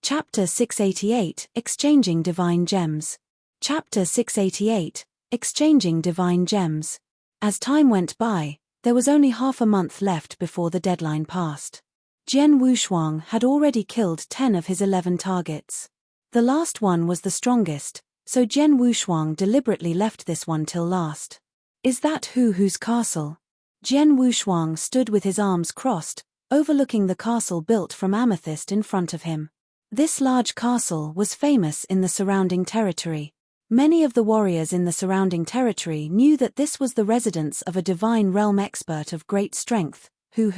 Chapter 688, Exchanging Divine Gems. Chapter 688, Exchanging Divine Gems. As time went by, there was only half a month left before the deadline passed. Jian Wushuang had already killed 10 of his 11 targets. The last one was the strongest, so Jian Wushuang deliberately left this one till last. Is that Hu's castle? Jian Wushuang stood with his arms crossed, overlooking the castle built from amethyst in front of him. This large castle was famous in the surrounding territory. Many of the warriors in the surrounding territory knew that this was the residence of a divine realm expert of great strength, Hu.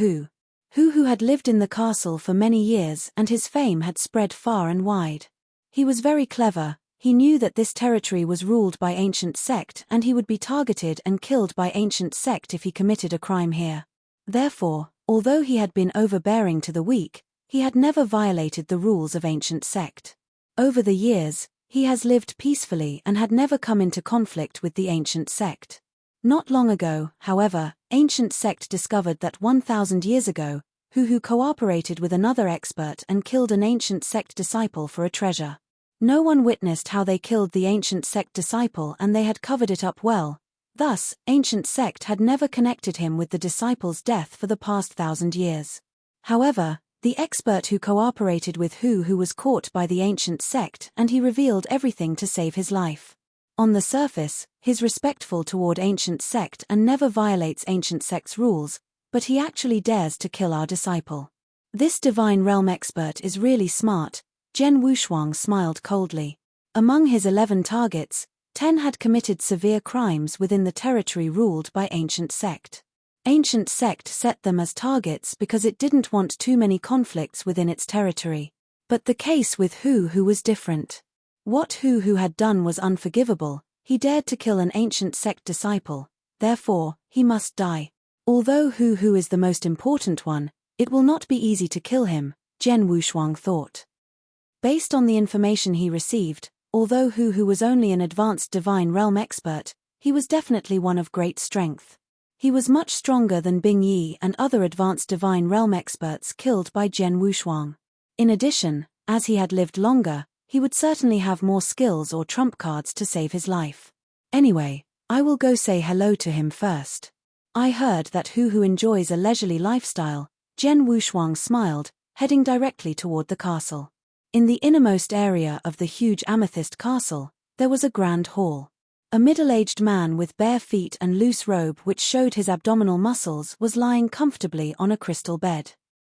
Hu had lived in the castle for many years and his fame had spread far and wide. He was very clever. He knew that this territory was ruled by ancient sect and he would be targeted and killed by ancient sect if he committed a crime here. Therefore, although he had been overbearing to the weak, he had never violated the rules of ancient sect. Over the years, he has lived peacefully and had never come into conflict with the ancient sect. Not long ago, however, ancient sect discovered that 1,000 years ago, Hu cooperated with another expert and killed an ancient sect disciple for a treasure. No one witnessed how they killed the ancient sect disciple and they had covered it up well. Thus, ancient sect had never connected him with the disciple's death for the past 1,000 years. However, the expert who cooperated with Hu was caught by the ancient sect and he revealed everything to save his life. On the surface, he's respectful toward ancient sect and never violates ancient sect's rules, but he actually dares to kill our disciple. This divine realm expert is really smart. Jian Wushuang smiled coldly. Among his 11 targets, 10 had committed severe crimes within the territory ruled by ancient sect. Ancient sect set them as targets because it didn't want too many conflicts within its territory. But the case with Hu was different. What Hu had done was unforgivable. He dared to kill an ancient sect disciple, therefore, he must die. Although Hu is the most important one, it will not be easy to kill him, Jian Wushuang thought. Based on the information he received, although Hu was only an advanced divine realm expert, he was definitely one of great strength. He was much stronger than Bing Yi and other advanced divine realm experts killed by Jian Wushuang. In addition, as he had lived longer, he would certainly have more skills or trump cards to save his life. Anyway, I will go say hello to him first. I heard that Hu enjoys a leisurely lifestyle. Jian Wushuang smiled, heading directly toward the castle. In the innermost area of the huge amethyst castle, there was a grand hall. A middle-aged man with bare feet and loose robe which showed his abdominal muscles was lying comfortably on a crystal bed.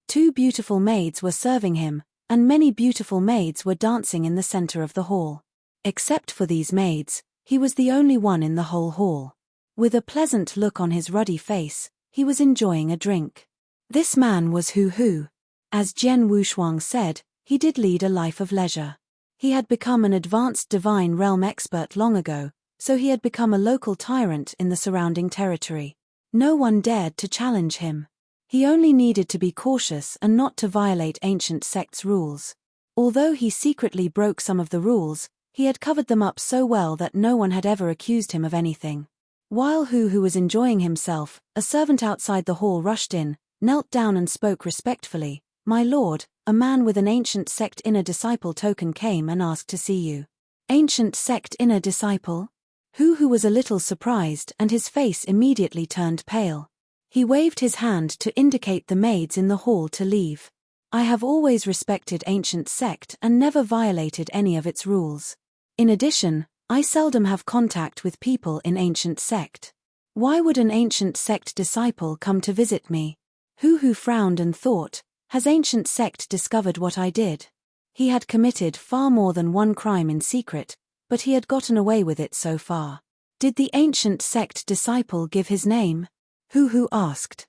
2 beautiful maids were serving him, and many beautiful maids were dancing in the center of the hall. Except for these maids, he was the only one in the whole hall. With a pleasant look on his ruddy face, he was enjoying a drink. This man was Hu. As Jian Wushuang said, he did lead a life of leisure. He had become an advanced divine realm expert long ago, so he had become a local tyrant in the surrounding territory. No one dared to challenge him. He only needed to be cautious and not to violate ancient sect's rules. Although he secretly broke some of the rules, he had covered them up so well that no one had ever accused him of anything. While Hu was enjoying himself, a servant outside the hall rushed in, knelt down and spoke respectfully. "My lord, a man with an ancient sect inner disciple token came and asked to see you." Ancient sect inner disciple? Hu was a little surprised and his face immediately turned pale. He waved his hand to indicate the maids in the hall to leave. "I have always respected ancient sect and never violated any of its rules. In addition, I seldom have contact with people in ancient sect. Why would an ancient sect disciple come to visit me?" Hu frowned and thought, has ancient sect discovered what I did? He had committed far more than one crime in secret, but he had gotten away with it so far. Did the ancient sect disciple give his name? Hu asked.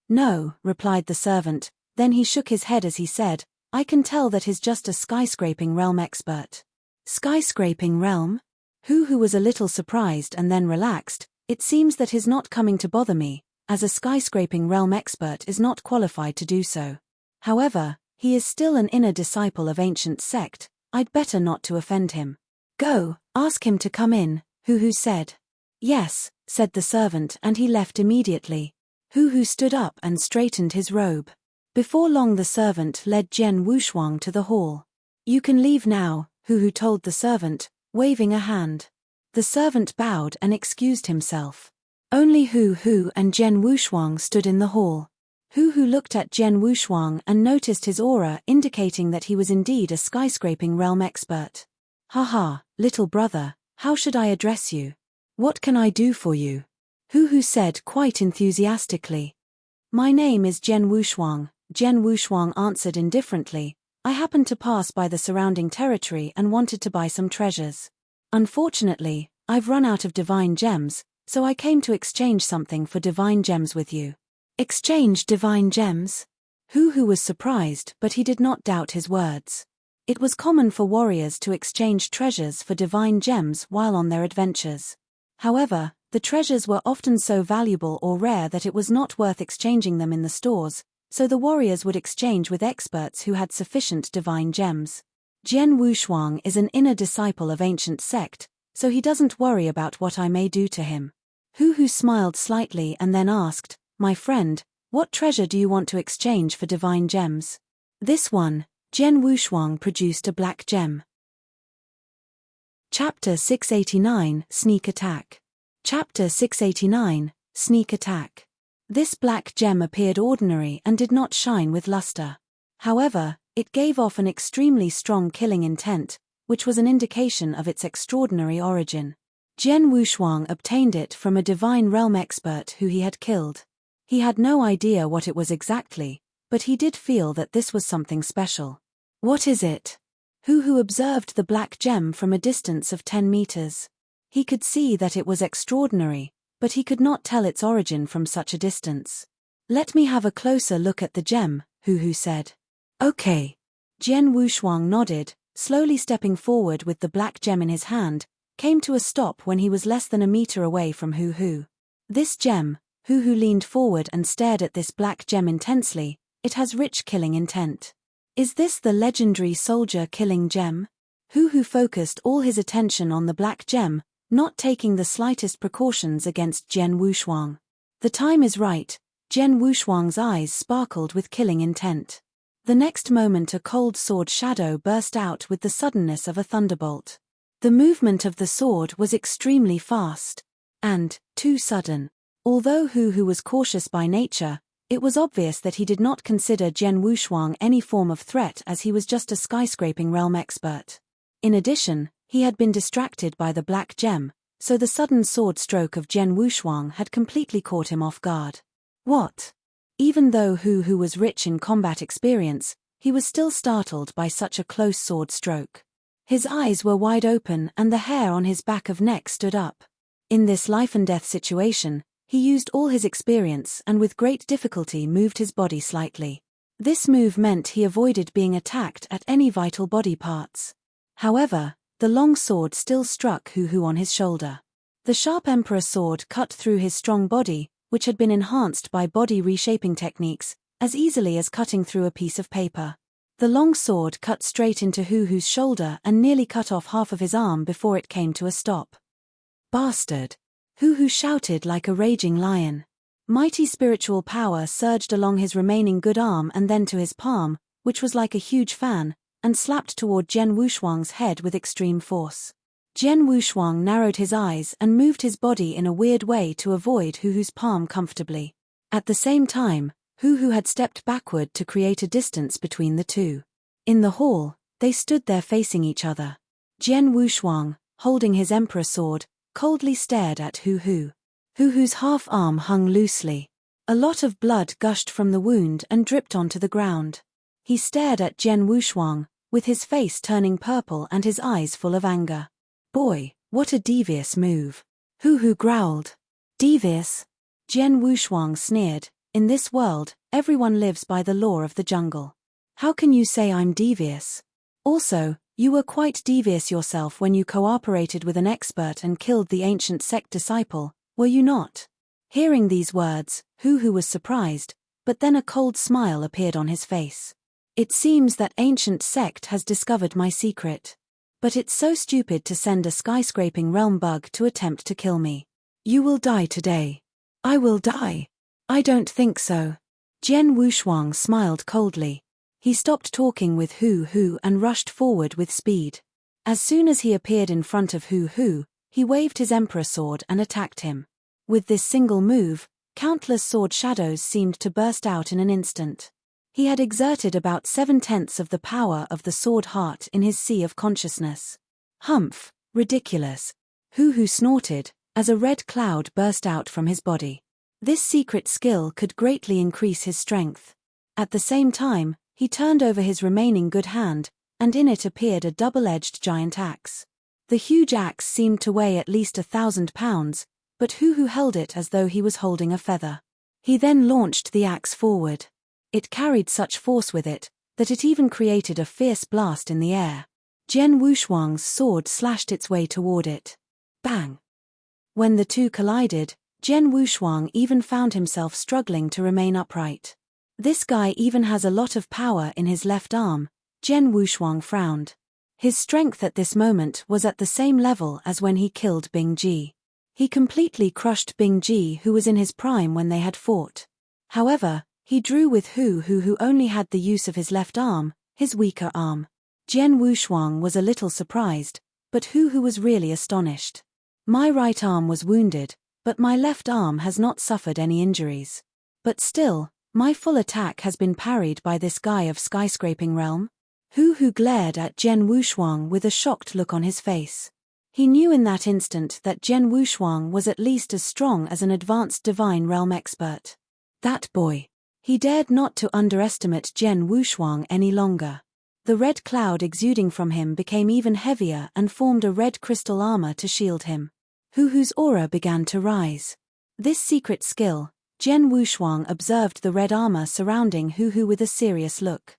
"No," replied the servant, then he shook his head as he said, "I can tell that he's just a skyscraping realm expert." Skyscraping realm? Hu was a little surprised and then relaxed. It seems that he's not coming to bother me, as a skyscraping realm expert is not qualified to do so. However, he is still an inner disciple of ancient sect, I'd better not to offend him. "Go, ask him to come in," Hu said. "Yes," said the servant and he left immediately. Hu stood up and straightened his robe. Before long the servant led Jian Wushuang to the hall. You can leave now, Hu told the servant, waving a hand. The servant bowed and excused himself. Only Hu and Jian Wushuang stood in the hall. Hu looked at Jian Wushuang and noticed his aura indicating that he was indeed a skyscraping realm expert. Haha, little brother, how should I address you? What can I do for you? Hu said quite enthusiastically. My name is Jian Wushuang, Jian Wushuang answered indifferently. I happened to pass by the surrounding territory and wanted to buy some treasures. Unfortunately, I've run out of divine gems, so I came to exchange something for divine gems with you. Exchange divine gems? Hu was surprised, but he did not doubt his words. It was common for warriors to exchange treasures for divine gems while on their adventures. However, the treasures were often so valuable or rare that it was not worth exchanging them in the stores, so the warriors would exchange with experts who had sufficient divine gems. Jian Wushuang is an inner disciple of ancient sect, so he doesn't worry about what I may do to him. Hu smiled slightly and then asked, My friend, what treasure do you want to exchange for divine gems? This one. Jian Wushuang produced a black gem. Chapter 689, Sneak Attack. Chapter 689, Sneak Attack. This black gem appeared ordinary and did not shine with luster. However, it gave off an extremely strong killing intent, which was an indication of its extraordinary origin. Jian Wushuang obtained it from a divine realm expert who he had killed. He had no idea what it was exactly, but he did feel that this was something special. What is it? Hu observed the black gem from a distance of 10 meters. He could see that it was extraordinary, but he could not tell its origin from such a distance. Let me have a closer look at the gem, Hu said. Okay. Jian Wushuang nodded, slowly stepping forward with the black gem in his hand, came to a stop when he was less than a meter away from Hu. This gem, Hu leaned forward and stared at this black gem intensely. It has rich killing intent. Is this the legendary soldier killing gem? Hu focused all his attention on the black gem, not taking the slightest precautions against Jian Wushuang. The time is right. Jian Wushuang's eyes sparkled with killing intent. The next moment a cold sword shadow burst out with the suddenness of a thunderbolt. The movement of the sword was extremely fast. And, too sudden. Although Hu was cautious by nature, it was obvious that he did not consider Jian Wushuang any form of threat as he was just a skyscraping realm expert. In addition, he had been distracted by the black gem, so the sudden sword stroke of Jian Wushuang had completely caught him off guard. What? Even though Hu was rich in combat experience, he was still startled by such a close sword stroke. His eyes were wide open and the hair on his back of neck stood up. In this life-and-death situation, he used all his experience and with great difficulty moved his body slightly. This move meant he avoided being attacked at any vital body parts. However, the long sword still struck Hu on his shoulder. The sharp emperor sword cut through his strong body, which had been enhanced by body reshaping techniques, as easily as cutting through a piece of paper. The long sword cut straight into Hu's shoulder and nearly cut off half of his arm before it came to a stop. Bastard! Hu shouted like a raging lion. Mighty spiritual power surged along his remaining good arm and then to his palm, which was like a huge fan, and slapped toward Jian Wushuang's head with extreme force. Jian Wushuang narrowed his eyes and moved his body in a weird way to avoid Hu's palm comfortably. At the same time, Hu had stepped backward to create a distance between the two. In the hall, they stood there facing each other. Jian Wushuang, holding his emperor sword, coldly stared at Hu. Hu's half arm hung loosely. A lot of blood gushed from the wound and dripped onto the ground. He stared at Jian Wushuang, with his face turning purple and his eyes full of anger. Boy, what a devious move. Hu growled. Devious? Jian Wushuang sneered. In this world, everyone lives by the law of the jungle. How can you say I'm devious? Also, you were quite devious yourself when you cooperated with an expert and killed the ancient sect disciple, were you not? Hearing these words, Hu was surprised, but then a cold smile appeared on his face. It seems that ancient sect has discovered my secret. But it's so stupid to send a skyscraping realm bug to attempt to kill me. You will die today. I will die. I don't think so. Jian Wushuang smiled coldly. He stopped talking with Hu Hu and rushed forward with speed. As soon as he appeared in front of Hu Hu, he waved his emperor sword and attacked him. With this single move, countless sword shadows seemed to burst out in an instant. He had exerted about 7/10 of the power of the sword heart in his sea of consciousness. Humph, ridiculous. Hu Hu snorted, as a red cloud burst out from his body. This secret skill could greatly increase his strength. At the same time, he turned over his remaining good hand, and in it appeared a double-edged giant axe. The huge axe seemed to weigh at least 1,000 pounds, but Hu Hu held it as though he was holding a feather. He then launched the axe forward. It carried such force with it, that it even created a fierce blast in the air. Jian Wushuang's sword slashed its way toward it. Bang! When the two collided, Jian Wushuang even found himself struggling to remain upright. This guy even has a lot of power in his left arm, Jian Wushuang frowned. His strength at this moment was at the same level as when he killed Bing Ji. He completely crushed Bing Ji, who was in his prime when they had fought. However, he drew with Hu Hu, who only had the use of his left arm, his weaker arm. Jian Wushuang was a little surprised, but Hu Hu was really astonished. My right arm was wounded, but my left arm has not suffered any injuries. But still, my full attack has been parried by this guy of skyscraping realm. Hu Hu glared at Jian Wushuang with a shocked look on his face. He knew in that instant that Jian Wushuang was at least as strong as an advanced divine realm expert. That boy. He dared not to underestimate Jian Wushuang any longer. The red cloud exuding from him became even heavier and formed a red crystal armor to shield him. Hu Hu's aura began to rise. This secret skill, Jian Wushuang observed the red armor surrounding Hu Hu with a serious look.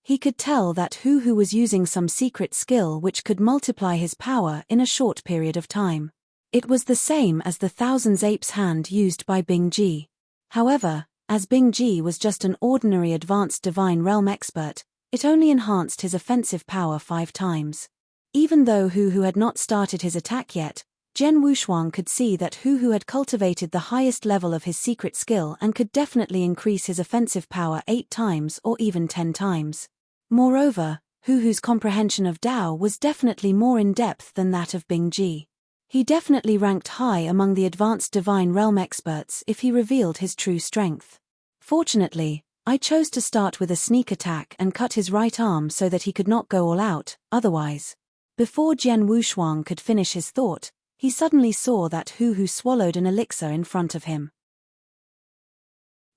He could tell that Hu Hu was using some secret skill which could multiply his power in a short period of time. It was the same as the Thousand Apes hand used by Bing Ji. However, as Bing Ji was just an ordinary advanced divine realm expert, it only enhanced his offensive power 5 times. Even though Hu Hu had not started his attack yet, Jian Wushuang could see that Hu Hu had cultivated the highest level of his secret skill and could definitely increase his offensive power 8 times or even 10 times. Moreover, Hu Hu's comprehension of Dao was definitely more in-depth than that of Bing Ji. He definitely ranked high among the advanced divine realm experts if he revealed his true strength. Fortunately, I chose to start with a sneak attack and cut his right arm so that he could not go all out, otherwise. Before Jian Wushuang could finish his thought, he suddenly saw that Hu Hu swallowed an elixir in front of him.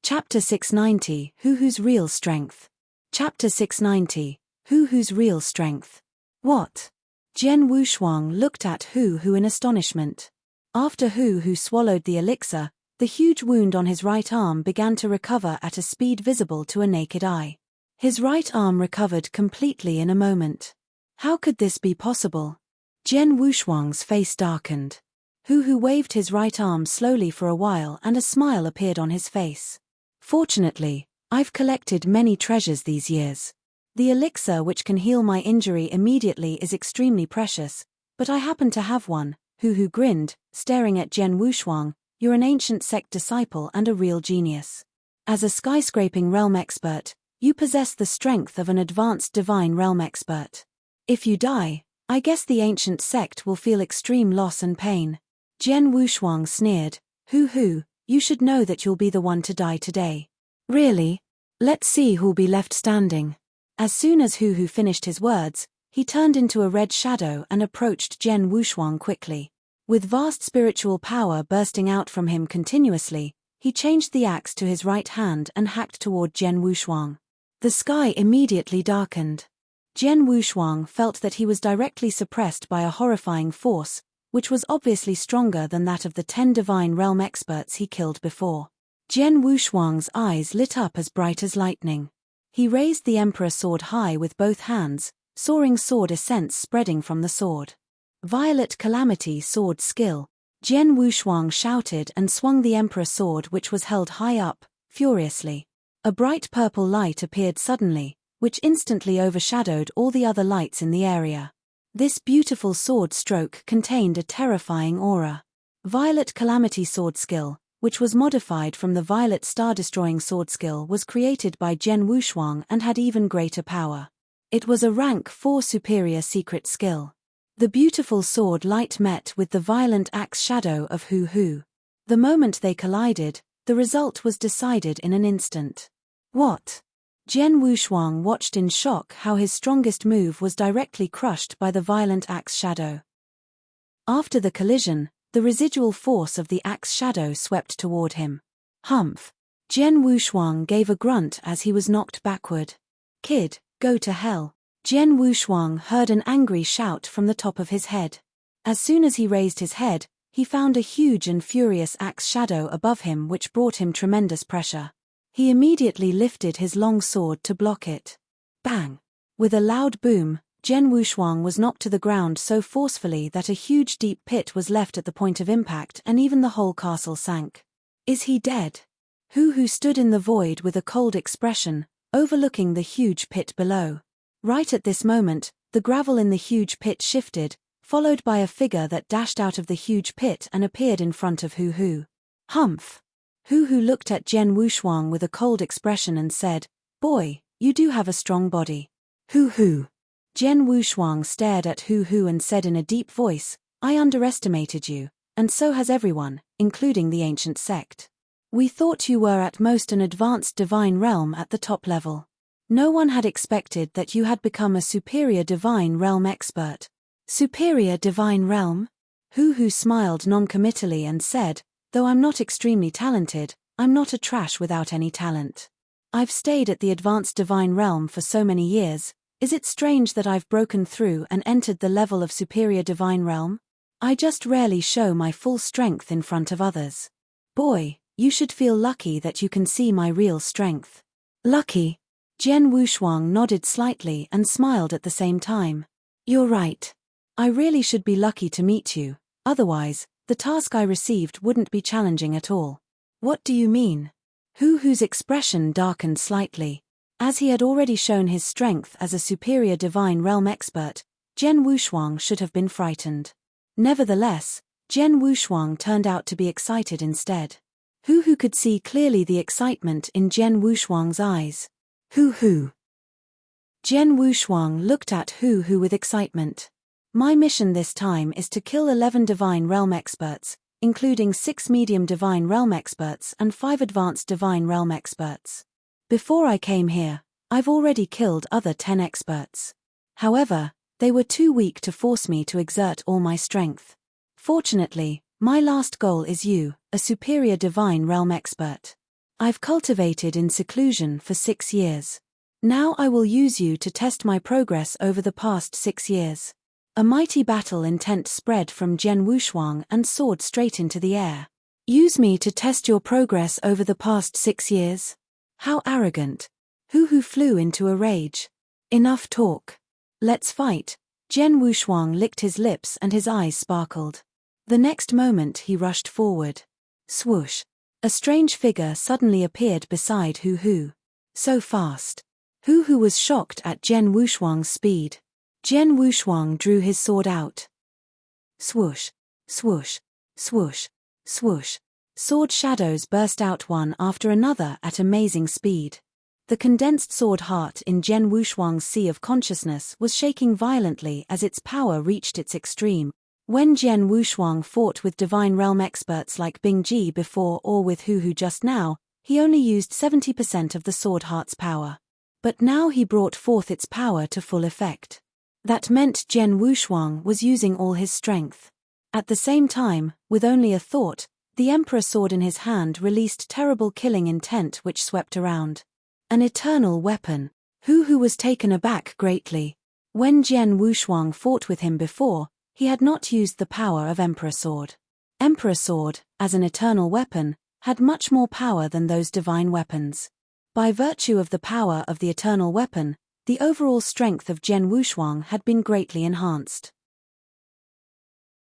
Chapter 690, Hu Hu's Real Strength. Chapter 690, Hu Hu's Real Strength. What? Jian Wushuang looked at Hu Hu in astonishment. After Hu Hu swallowed the elixir, the huge wound on his right arm began to recover at a speed visible to a naked eye. His right arm recovered completely in a moment. How could this be possible? Jian Wushuang's face darkened. Hu Hu waved his right arm slowly for a while and a smile appeared on his face. Fortunately, I've collected many treasures these years. The elixir which can heal my injury immediately is extremely precious, but I happen to have one. Hu Hu grinned, staring at Jian Wushuang. You're an ancient sect disciple and a real genius. As a skyscraping realm expert, you possess the strength of an advanced divine realm expert. If you die, I guess the ancient sect will feel extreme loss and pain. Jian Wushuang sneered. Hu Hu, you should know that you'll be the one to die today. Really? Let's see who'll be left standing. As soon as Hu Hu finished his words, he turned into a red shadow and approached Jian Wushuang quickly. With vast spiritual power bursting out from him continuously, he changed the axe to his right hand and hacked toward Jian Wushuang. The sky immediately darkened. Jian Wushuang felt that he was directly suppressed by a horrifying force, which was obviously stronger than that of the 10 divine realm experts he killed before. Jian Wushuang's eyes lit up as bright as lightning. He raised the emperor sword high with both hands, soaring sword essence spreading from the sword. Violet Calamity Sword Skill. Jian Wushuang shouted and swung the emperor sword which was held high up, furiously. A bright purple light appeared suddenly, which instantly overshadowed all the other lights in the area. This beautiful sword stroke contained a terrifying aura. Violet Calamity Sword Skill. which was modified from the violet star-destroying sword skill, was created by Jian Wushuang and had even greater power. It was a rank 4 superior secret skill. The beautiful sword light met with the violent axe shadow of Hu Hu. The moment they collided, the result was decided in an instant. What? Jian Wushuang watched in shock how his strongest move was directly crushed by the violent axe shadow. After the collision, the residual force of the axe shadow swept toward him. Humph! Jian Wushuang gave a grunt as he was knocked backward. Kid, go to hell! Jian Wushuang heard an angry shout from the top of his head. As soon as he raised his head, he found a huge and furious axe shadow above him which brought him tremendous pressure. He immediately lifted his long sword to block it. Bang! With a loud boom, Jian Wushuang was knocked to the ground so forcefully that a huge deep pit was left at the point of impact and even the whole castle sank. Is he dead? Hu Hu stood in the void with a cold expression, overlooking the huge pit below. Right at this moment, the gravel in the huge pit shifted, followed by a figure that dashed out of the huge pit and appeared in front of Hu Hu. Humph! Hu Hu looked at Jian Wushuang with a cold expression and said, "Boy, you do have a strong body." Hu Hu. Jian Wushuang stared at Hu Hu and said in a deep voice, "I underestimated you, and so has everyone, including the ancient sect. We thought you were at most an advanced divine realm at the top level. No one had expected that you had become a superior divine realm expert." Superior divine realm? Hu Hu smiled non-committally and said, "Though I'm not extremely talented, I'm not a trash without any talent. I've stayed at the advanced divine realm for so many years. Is it strange that I've broken through and entered the level of superior divine realm? I just rarely show my full strength in front of others. Boy, you should feel lucky that you can see my real strength." Lucky? Jian Wushuang nodded slightly and smiled at the same time. "You're right. I really should be lucky to meet you, otherwise, the task I received wouldn't be challenging at all." "What do you mean?" Hu Hu's expression darkened slightly. As he had already shown his strength as a superior divine realm expert, Jian Wushuang should have been frightened. Nevertheless, Jian Wushuang turned out to be excited instead. Hu Hu could see clearly the excitement in Jian Wushuang's eyes. Hu Hu. Jian Wushuang looked at Hu Hu with excitement. "My mission this time is to kill 11 divine realm experts, including 6 medium divine realm experts and 5 advanced divine realm experts. Before I came here, I've already killed other 10 experts. However, they were too weak to force me to exert all my strength. Fortunately, my last goal is you, a superior divine realm expert. I've cultivated in seclusion for 6 years. Now I will use you to test my progress over the past 6 years." A mighty battle intent spread from Jian Wushuang and soared straight into the air. "Use me to test your progress over the past 6 years? How arrogant." Hu Hu flew into a rage. "Enough talk. Let's fight." Jian Wushuang licked his lips and his eyes sparkled. The next moment he rushed forward. Swoosh. A strange figure suddenly appeared beside Hu Hu. So fast. Hu Hu was shocked at Jian Wushuang's speed. Jian Wushuang drew his sword out. Swoosh, swoosh, swoosh, swoosh. Sword shadows burst out one after another at amazing speed. The condensed sword heart in Jian Wushuang's sea of consciousness was shaking violently as its power reached its extreme. When Jian Wushuang fought with divine realm experts like Bing Ji before or with Hu Hu just now, he only used 70% of the sword heart's power. But now he brought forth its power to full effect. That meant Jian Wushuang was using all his strength. At the same time, with only a thought, the Emperor sword in his hand released terrible killing intent which swept around. An eternal weapon. Hu Hu was taken aback greatly. When Jian Wushuang fought with him before, he had not used the power of Emperor sword. Emperor sword, as an eternal weapon, had much more power than those divine weapons. By virtue of the power of the eternal weapon, the overall strength of Jian Wushuang had been greatly enhanced.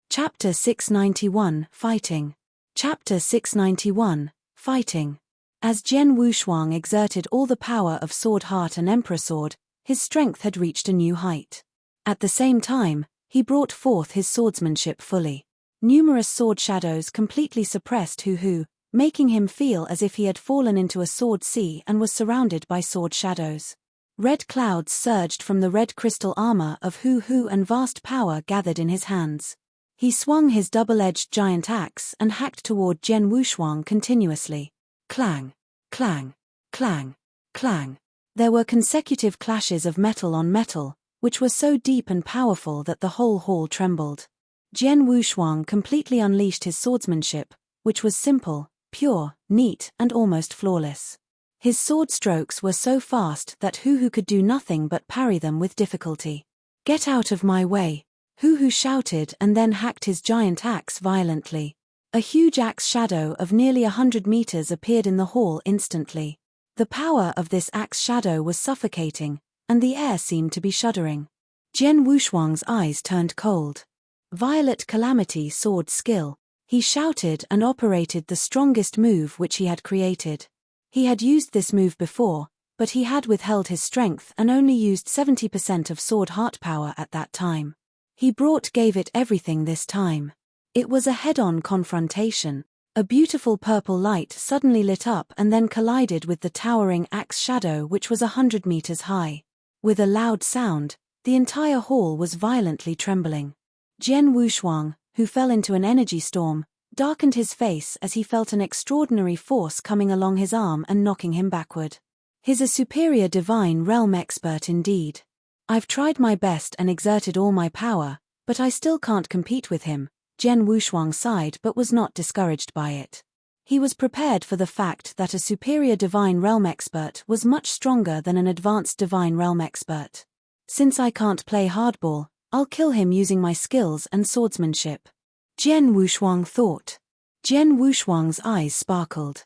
Chapter 691, Fighting. Chapter 691, Fighting. As Jian Wushuang exerted all the power of Sword Heart and Emperor Sword, his strength had reached a new height. At the same time, he brought forth his swordsmanship fully. Numerous sword shadows completely suppressed Hu Hu, making him feel as if he had fallen into a sword sea and was surrounded by sword shadows. Red clouds surged from the red crystal armor of Hu and vast power gathered in his hands. He swung his double-edged giant axe and hacked toward Jian Wushuang continuously. Clang, clang, clang, clang. There were consecutive clashes of metal on metal, which were so deep and powerful that the whole hall trembled. Jian Wushuang completely unleashed his swordsmanship, which was simple, pure, neat, and almost flawless. His sword strokes were so fast that Hu could do nothing but parry them with difficulty. "Get out of my way!" Hu shouted and then hacked his giant axe violently. A huge axe shadow of nearly 100 meters appeared in the hall instantly. The power of this axe shadow was suffocating, and the air seemed to be shuddering. Jian Wushuang's eyes turned cold. Violet Calamity sword skill. He shouted and operated the strongest move which he had created. He had used this move before, but he had withheld his strength and only used 70% of sword heart power at that time. He gave it everything this time. It was a head-on confrontation. A beautiful purple light suddenly lit up and then collided with the towering axe shadow which was 100 meters high. With a loud sound, the entire hall was violently trembling. Jian Wushuang, who fell into an energy storm, darkened his face as he felt an extraordinary force coming along his arm and knocking him backward. He's a superior divine realm expert indeed. I've tried my best and exerted all my power, but I still can't compete with him. Jian Wushuang sighed but was not discouraged by it. He was prepared for the fact that a superior divine realm expert was much stronger than an advanced divine realm expert. Since I can't play hardball, I'll kill him using my skills and swordsmanship. Jian Wushuang thought. Jian Wushuang's eyes sparkled.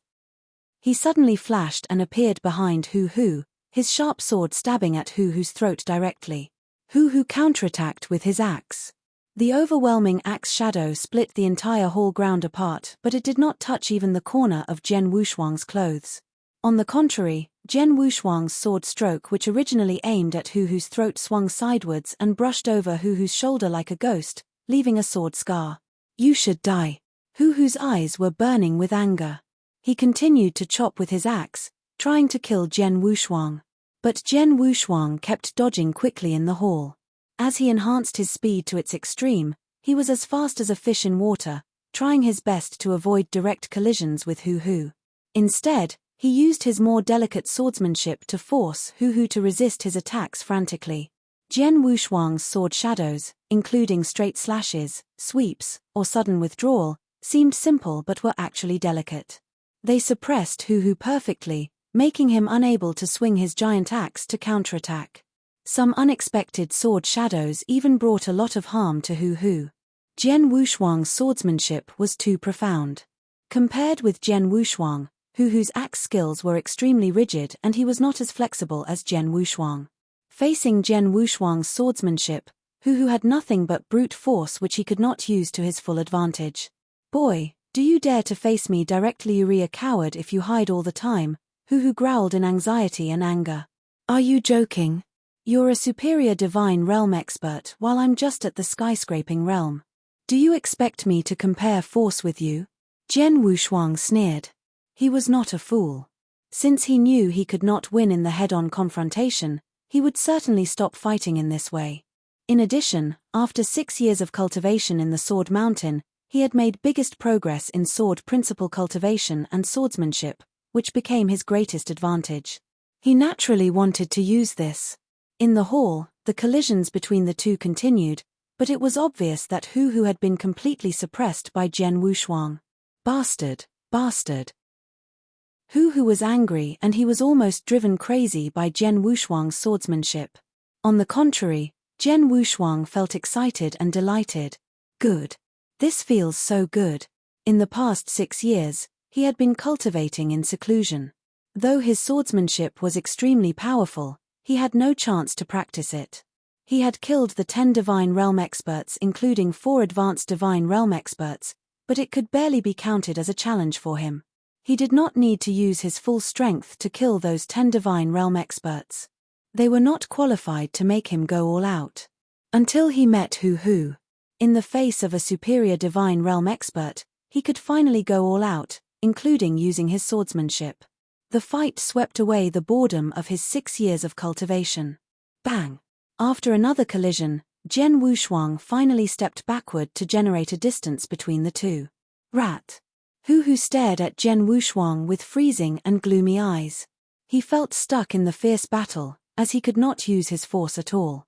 He suddenly flashed and appeared behind Hu, his sharp sword stabbing at Hu's throat directly. Hu counterattacked with his axe. The overwhelming axe shadow split the entire hall ground apart, but it did not touch even the corner of Jian Wushuang's clothes. On the contrary, Jian Wushuang's sword stroke, which originally aimed at Hu's throat, swung sidewards and brushed over Hu's shoulder like a ghost, leaving a sword scar. "You should die." Hu's eyes were burning with anger. He continued to chop with his axe, trying to kill Jian Wushuang. But Jian Wushuang kept dodging quickly in the hall. As he enhanced his speed to its extreme, he was as fast as a fish in water, trying his best to avoid direct collisions with Hu. Instead, he used his more delicate swordsmanship to force Hu to resist his attacks frantically. Jian Wushuang's sword shadows, including straight slashes, sweeps, or sudden withdrawal, seemed simple but were actually delicate. They suppressed Hu perfectly, making him unable to swing his giant axe to counterattack. Some unexpected sword shadows even brought a lot of harm to Hu. Jian Wushuang's swordsmanship was too profound. Compared with Jian Wushuang, Hu's axe skills were extremely rigid and he was not as flexible as Jian Wushuang. Facing Jian Wushuang's swordsmanship, Hu had nothing but brute force which he could not use to his full advantage. "Boy, do you dare to face me directly? You're a coward if you hide all the time," Hu growled in anxiety and anger. "Are you joking? You're a superior divine realm expert while I'm just at the skyscraping realm. Do you expect me to compare force with you?" Jian Wushuang sneered. He was not a fool. Since he knew he could not win in the head-on confrontation, he would certainly stop fighting in this way. In addition, after 6 years of cultivation in the Sword Mountain, he had made biggest progress in sword principle cultivation and swordsmanship, which became his greatest advantage. He naturally wanted to use this. In the hall, the collisions between the two continued, but it was obvious that Hu had been completely suppressed by Jian Wushuang. "Bastard, bastard." Hu was angry and he was almost driven crazy by Jian Wushuang's swordsmanship. On the contrary, Jian Wushuang felt excited and delighted. "Good. This feels so good." In the past 6 years, he had been cultivating in seclusion. Though his swordsmanship was extremely powerful, he had no chance to practice it. He had killed the 10 divine realm experts, including 4 advanced divine realm experts, but it could barely be counted as a challenge for him. He did not need to use his full strength to kill those 10 divine realm experts. They were not qualified to make him go all out. Until he met Hu. In the face of a superior divine realm expert, he could finally go all out, including using his swordsmanship. The fight swept away the boredom of his 6 years of cultivation. Bang! After another collision, Jian Wushuang finally stepped backward to generate a distance between the two. Rat! Hu stared at Jian Wushuang with freezing and gloomy eyes. He felt stuck in the fierce battle, as he could not use his force at all.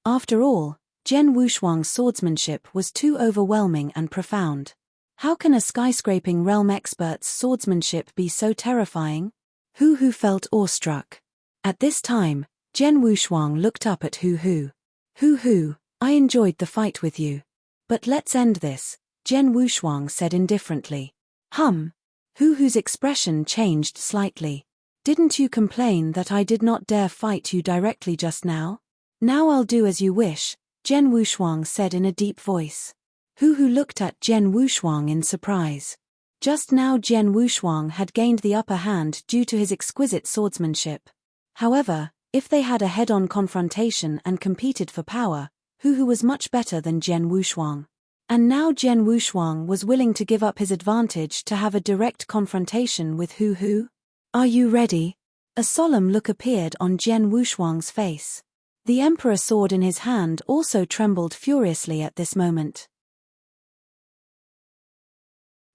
After all, Jian Wushuang's swordsmanship was too overwhelming and profound. How can a skyscraping realm expert's swordsmanship be so terrifying? Hu felt awestruck. At this time, Jian Wushuang looked up at Hu. Hu, I enjoyed the fight with you. But let's end this, Jian Wushuang said indifferently. Hu's expression changed slightly. Didn't you complain that I did not dare fight you directly just now? Now I'll do as you wish, Jian Wushuang said in a deep voice. Hu looked at Jian Wushuang in surprise. Just now Jian Wushuang had gained the upper hand due to his exquisite swordsmanship. However, if they had a head-on confrontation and competed for power, Hu was much better than Jian Wushuang. And now Jian Wushuang was willing to give up his advantage to have a direct confrontation with Hu. Are you ready? A solemn look appeared on Jian Wushuang's face. The emperor sword in his hand also trembled furiously at this moment.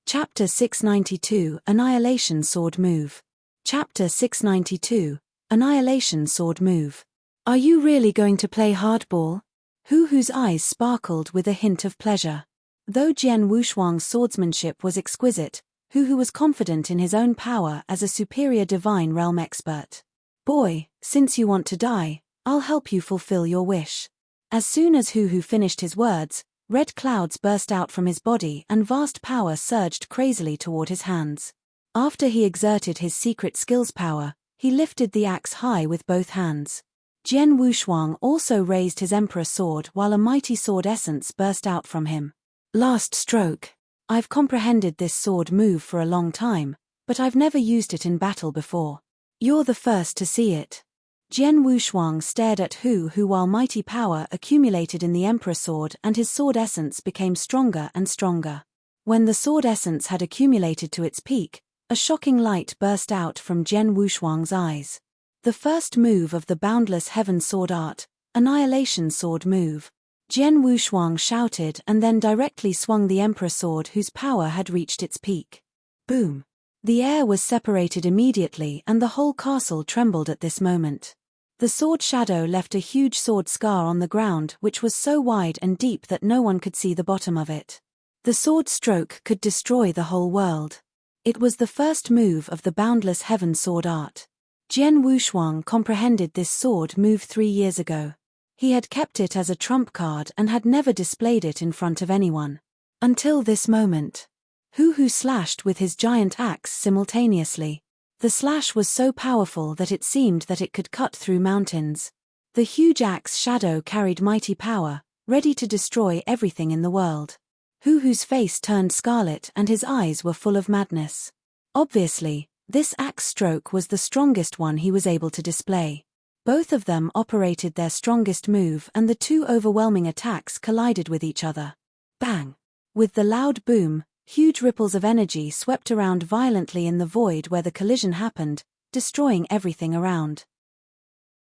Chapter 692 Annihilation Sword Move. Chapter 692 Annihilation Sword Move. Are you really going to play hardball? Hu's eyes sparkled with a hint of pleasure. Though Jian Wushuang's swordsmanship was exquisite, Hu was confident in his own power as a superior divine realm expert. Boy, since you want to die, I'll help you fulfill your wish. As soon as Hu finished his words, red clouds burst out from his body and vast power surged crazily toward his hands. After he exerted his secret skills power, he lifted the axe high with both hands. Jian Wushuang also raised his emperor sword while a mighty sword essence burst out from him. Last stroke. I've comprehended this sword move for a long time, but I've never used it in battle before. You're the first to see it. Jian Wushuang stared at Hu while mighty power accumulated in the emperor sword and his sword essence became stronger and stronger. When the sword essence had accumulated to its peak, a shocking light burst out from Jian Wushuang's eyes. The first move of the boundless heaven sword art, Annihilation Sword Move. Jian Wushuang shouted and then directly swung the emperor sword whose power had reached its peak. Boom! The air was separated immediately and the whole castle trembled at this moment. The sword shadow left a huge sword scar on the ground which was so wide and deep that no one could see the bottom of it. The sword stroke could destroy the whole world. It was the first move of the boundless heaven sword art. Jian Wushuang comprehended this sword move 3 years ago. He had kept it as a trump card and had never displayed it in front of anyone. Until this moment. Hu slashed with his giant axe simultaneously. The slash was so powerful that it seemed that it could cut through mountains. The huge axe shadow carried mighty power, ready to destroy everything in the world. Hu's face turned scarlet and his eyes were full of madness. Obviously, this axe stroke was the strongest one he was able to display. Both of them operated their strongest move and the two overwhelming attacks collided with each other. Bang! With the loud boom, huge ripples of energy swept around violently in the void where the collision happened, destroying everything around.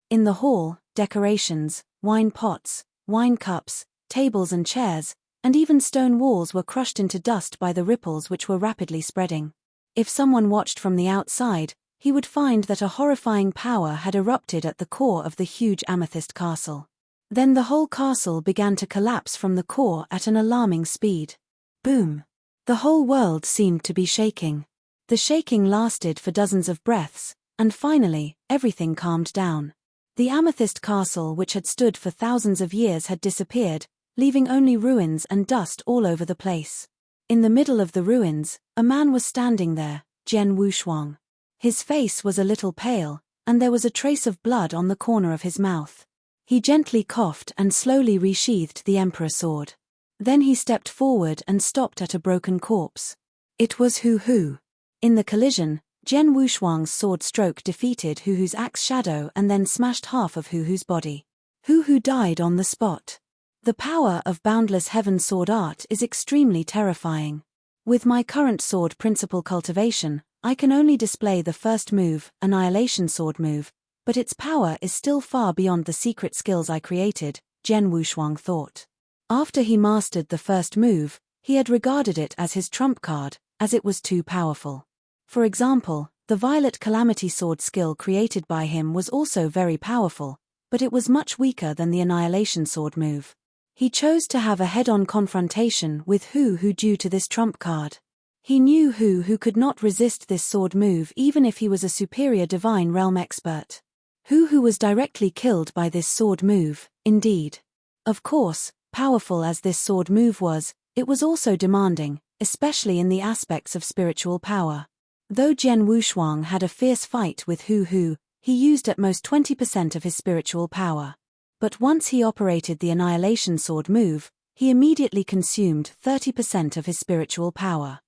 In the hall, decorations, wine pots, wine cups, tables and chairs, and even stone walls were crushed into dust by the ripples which were rapidly spreading. If someone watched from the outside, he would find that a horrifying power had erupted at the core of the huge amethyst castle. Then the whole castle began to collapse from the core at an alarming speed. Boom! The whole world seemed to be shaking. The shaking lasted for dozens of breaths, and finally, everything calmed down. The amethyst castle which had stood for thousands of years had disappeared, leaving only ruins and dust all over the place. In the middle of the ruins, a man was standing there, Jian Wushuang. His face was a little pale, and there was a trace of blood on the corner of his mouth. He gently coughed and slowly resheathed the emperor sword. Then he stepped forward and stopped at a broken corpse. It was Hu. In the collision, Jian Wushuang's sword stroke defeated Hu's axe shadow and then smashed half of Hu's body. Hu died on the spot. The power of boundless heaven sword art is extremely terrifying. With my current sword principle cultivation, I can only display the first move, Annihilation Sword move, but its power is still far beyond the secret skills I created, Zhen Wushuang thought. After he mastered the first move, he had regarded it as his trump card, as it was too powerful. For example, the Violet Calamity Sword skill created by him was also very powerful, but it was much weaker than the Annihilation Sword move. He chose to have a head-on confrontation with Hu due to this trump card. He knew Hu could not resist this sword move even if he was a superior Divine Realm expert. Hu was directly killed by this sword move, indeed. Of course, powerful as this sword move was, it was also demanding, especially in the aspects of spiritual power. Though Zhen Wushuang had a fierce fight with Hu, he used at most 20% of his spiritual power. But once he operated the Annihilation Sword move, he immediately consumed 30% of his spiritual power.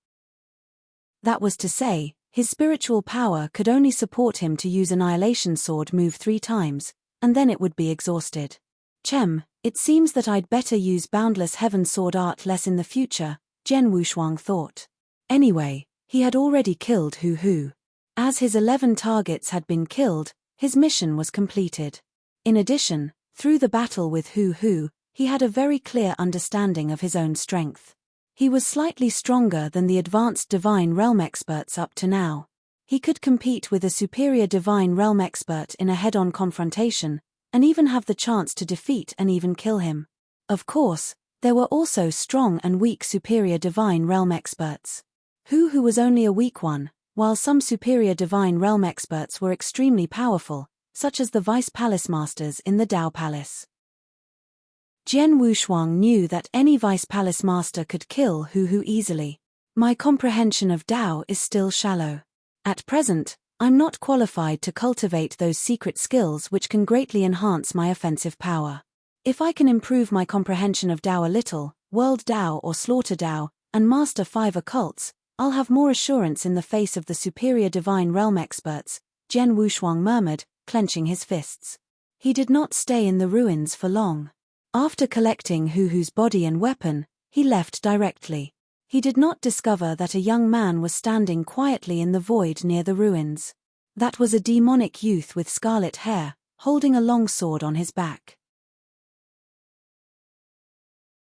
That was to say, his spiritual power could only support him to use Annihilation Sword move 3 times, and then it would be exhausted. It seems that I'd better use Boundless Heaven Sword art less in the future, Zhen Wushuang thought. Anyway, he had already killed Hu. As his 11 targets had been killed, his mission was completed. In addition, through the battle with Hu, he had a very clear understanding of his own strength. He was slightly stronger than the advanced Divine Realm experts up to now. He could compete with a superior Divine Realm expert in a head-on confrontation, and even have the chance to defeat and even kill him. Of course, there were also strong and weak superior Divine Realm experts. Hu was only a weak one, while some superior Divine Realm experts were extremely powerful, such as the Vice Palace Masters in the Dao Palace. Zhen Wushuang knew that any Vice Palace Master could kill Hu easily. My comprehension of Dao is still shallow. At present, I'm not qualified to cultivate those secret skills which can greatly enhance my offensive power. If I can improve my comprehension of Dao a little, World Dao or Slaughter Dao, and master 5 occults, I'll have more assurance in the face of the superior Divine Realm experts, Zhen Wushuang murmured, clenching his fists. He did not stay in the ruins for long. After collecting Hu's body and weapon, he left directly. He did not discover that a young man was standing quietly in the void near the ruins. That was a demonic youth with scarlet hair, holding a long sword on his back.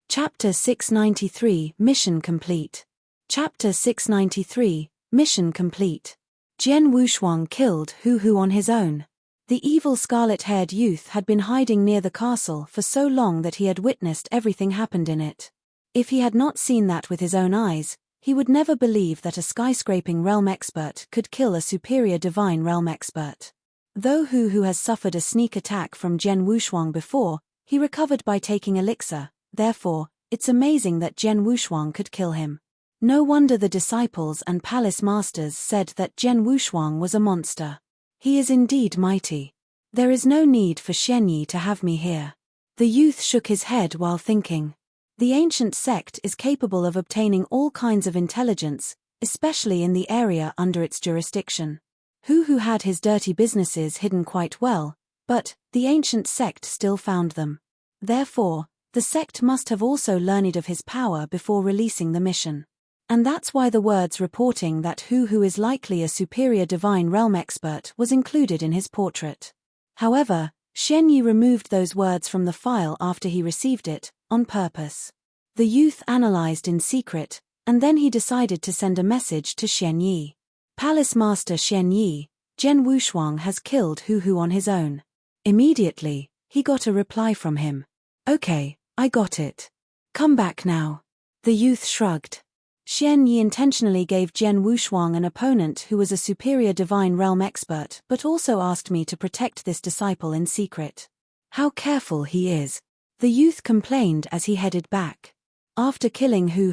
Chapter 693, Mission Complete. Chapter 693, Mission Complete. Zhen Wushuang killed Hu on his own. The evil scarlet-haired youth had been hiding near the castle for so long that he had witnessed everything happened in it. If he had not seen that with his own eyes, he would never believe that a skyscraping realm expert could kill a superior Divine Realm expert. Though Hu has suffered a sneak attack from Zhen Wushuang before, he recovered by taking elixir, therefore, it's amazing that Zhen Wushuang could kill him. No wonder the disciples and palace masters said that Zhen Wushuang was a monster. He is indeed mighty. There is no need for Xuanyi to have me here. The youth shook his head while thinking. The ancient sect is capable of obtaining all kinds of intelligence, especially in the area under its jurisdiction. Hu had his dirty businesses hidden quite well, but the ancient sect still found them. Therefore, the sect must have also learned of his power before releasing the mission. And that's why the words reporting that Hu is likely a superior Divine Realm expert was included in his portrait. However, Xuanyi removed those words from the file after he received it, on purpose. The youth analyzed in secret, and then he decided to send a message to Xuanyi. Palace Master Xuanyi, Zhen Wushuang has killed Hu on his own. Immediately, he got a reply from him. Okay, I got it. Come back now. The youth shrugged. Xuanyi intentionally gave Zhen Wushuang an opponent who was a superior Divine Realm expert but also asked me to protect this disciple in secret. How careful he is. The youth complained as he headed back. After killing Hu,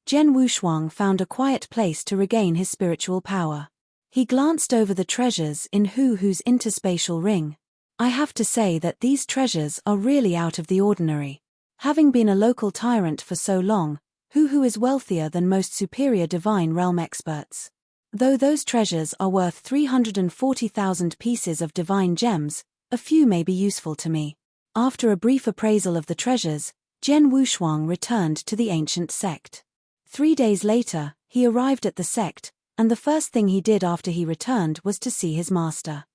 Zhen Wushuang found a quiet place to regain his spiritual power. He glanced over the treasures in Hu's interspatial ring. I have to say that these treasures are really out of the ordinary. Having been a local tyrant for so long, Hu is wealthier than most superior Divine Realm experts. Though those treasures are worth 340,000 pieces of divine gems, a few may be useful to me. After a brief appraisal of the treasures, Zhen Wushuang returned to the ancient sect. 3 days later, he arrived at the sect, and the first thing he did after he returned was to see his master.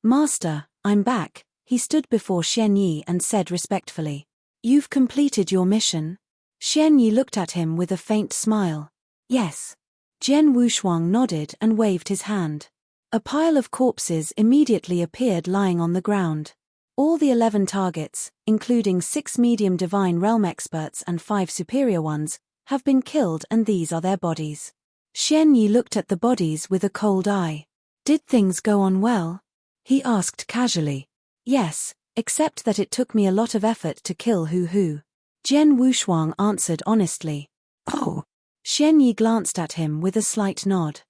"Master, I'm back," he stood before Xian Yi and said respectfully. "You've completed your mission?" Xian Yi looked at him with a faint smile. "Yes." Jian Wushuang nodded and waved his hand. A pile of corpses immediately appeared lying on the ground. All the 11 targets, including 6 medium divine realm experts and 5 superior ones, have been killed, and these are their bodies. Xian Yi looked at the bodies with a cold eye. "Did things go on well?" he asked casually. "Yes, except that it took me a lot of effort to kill Hu. Jian Wushuang answered honestly. "Oh." Xian Yi glanced at him with a slight nod.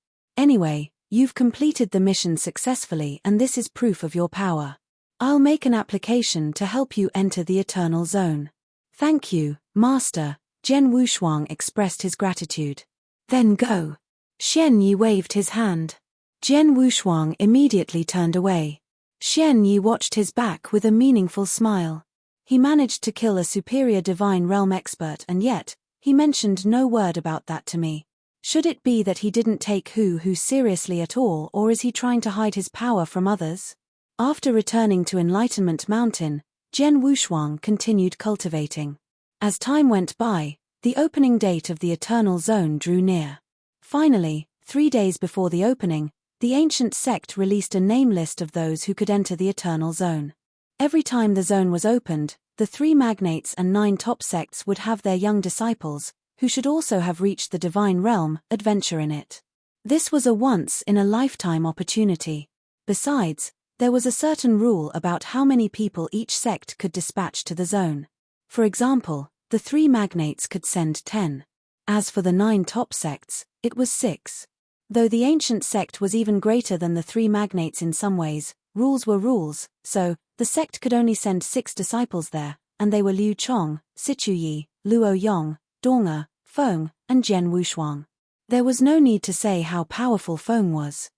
"Anyway, you've completed the mission successfully, and this is proof of your power. I'll make an application to help you enter the Eternal Zone." "Thank you, Master," Jian Wushuang expressed his gratitude. "Then go." Xian Yi waved his hand. Jian Wushuang immediately turned away. Xian Yi watched his back with a meaningful smile. He managed to kill a superior divine realm expert, and yet, he mentioned no word about that to me. Should it be that he didn't take Hu seriously at all, or is he trying to hide his power from others? After returning to Enlightenment Mountain, Jian Wushuang continued cultivating. As time went by, the opening date of the Eternal Zone drew near. Finally, 3 days before the opening, the ancient sect released a name list of those who could enter the Eternal Zone. Every time the zone was opened, the 3 magnates and 9 top sects would have their young disciples, who should also have reached the divine realm, adventure in it. This was a once-in-a-lifetime opportunity. Besides, there was a certain rule about how many people each sect could dispatch to the zone. For example, the 3 magnates could send 10. As for the 9 top sects, it was 6. Though the ancient sect was even greater than the 3 magnates in some ways, rules were rules, so, the sect could only send 6 disciples there, and they were Liu Chong, Sichu Yi, Luo Yong, Dong, Feng, and Jian Wushuang. There was no need to say how powerful Feng was.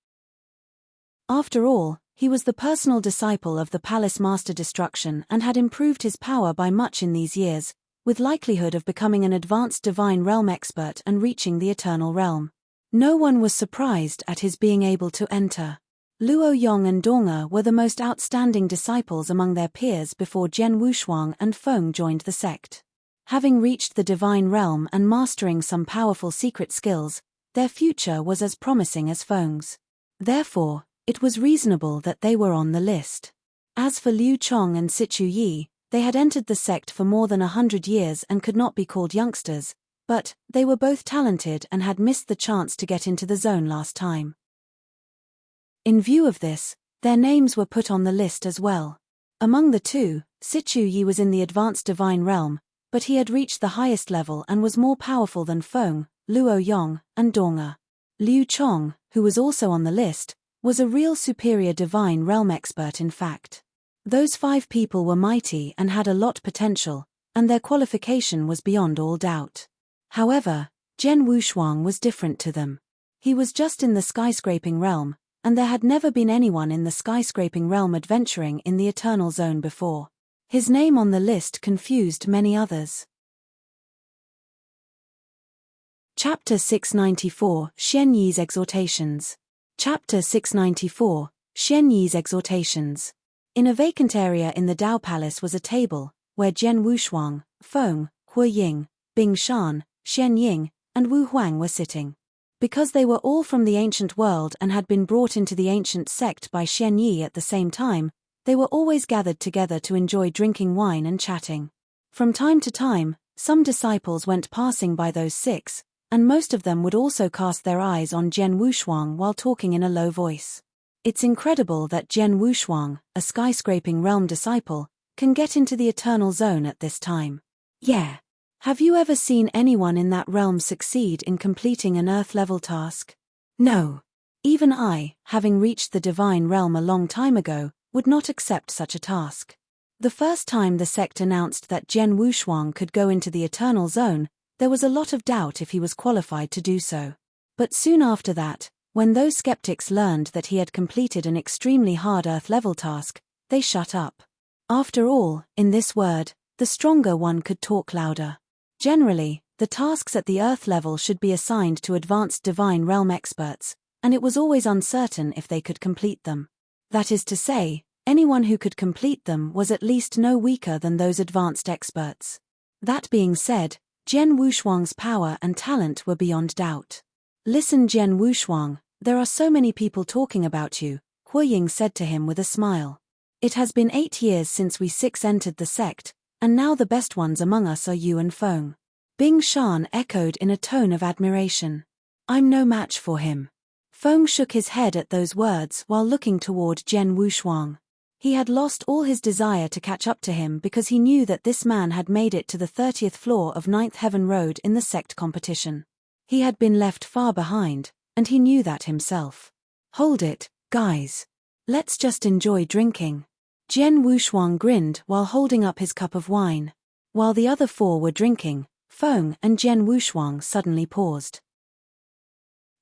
After all, he was the personal disciple of the Palace Master Destruction and had improved his power by much in these years, with likelihood of becoming an advanced divine realm expert and reaching the Eternal Realm. No one was surprised at his being able to enter. Luo Yong and Dong were the most outstanding disciples among their peers before Jian Wushuang and Feng joined the sect. Having reached the divine realm and mastering some powerful secret skills, their future was as promising as Feng's. Therefore, it was reasonable that they were on the list. As for Liu Chong and Sichu Yi, they had entered the sect for more than 100 years and could not be called youngsters, but they were both talented and had missed the chance to get into the zone last time. In view of this, their names were put on the list as well. Among the two, Sichu Yi was in the advanced divine realm, but he had reached the highest level and was more powerful than Feng, Luo Yong, and Dong. Liu Chong, who was also on the list, was a real superior divine realm expert in fact. Those 5 people were mighty and had a lot potential, and their qualification was beyond all doubt. However, Jian Wushuang was different to them. He was just in the skyscraping realm, and there had never been anyone in the skyscraping realm adventuring in the Eternal Zone before. His name on the list confused many others. Chapter 694, Xian Yi's Exhortations. Chapter 694, Xian Yi's Exhortations. In a vacant area in the Dao Palace was a table, where Jian Wushuang, Feng, Hu Ying, Bing Shan, Xian Ying, and Wu Huang were sitting. Because they were all from the ancient world and had been brought into the ancient sect by Xian Yi at the same time, they were always gathered together to enjoy drinking wine and chatting. From time to time, some disciples went passing by those 6, and most of them would also cast their eyes on Jian Wushuang while talking in a low voice. It's incredible that Jian Wushuang, a skyscraping realm disciple, can get into the Eternal Zone at this time. Yeah. Have you ever seen anyone in that realm succeed in completing an Earth-level task? No. Even I, having reached the divine realm a long time ago, would not accept such a task. The first time the sect announced that Jian Wushuang could go into the Eternal Zone, there was a lot of doubt if he was qualified to do so. But soon after that, when those skeptics learned that he had completed an extremely hard Earth-level task, they shut up. After all, in this world, the stronger one could talk louder. Generally, The tasks at the Earth level should be assigned to advanced Divine Realm experts, and it was always uncertain if they could complete them. That is to say, anyone who could complete them was at least no weaker than those advanced experts. That being said, Jian Wushuang's power and talent were beyond doubt. Listen, Jian Wushuang, there are so many people talking about you, Hu Ying said to him with a smile. It has been 8 years since we 6 entered the sect, and now the best ones among us are you and Feng. Bing Shan echoed in a tone of admiration. I'm no match for him. Feng shook his head at those words while looking toward Jian Wushuang. He had lost all his desire to catch up to him because he knew that this man had made it to the 30th floor of 9th Heaven Road in the sect competition. He had been left far behind, and he knew that himself. Hold it, guys. Let's just enjoy drinking. Jian Wushuang grinned while holding up his cup of wine. While the other 4 were drinking, Feng and Jian Wushuang suddenly paused.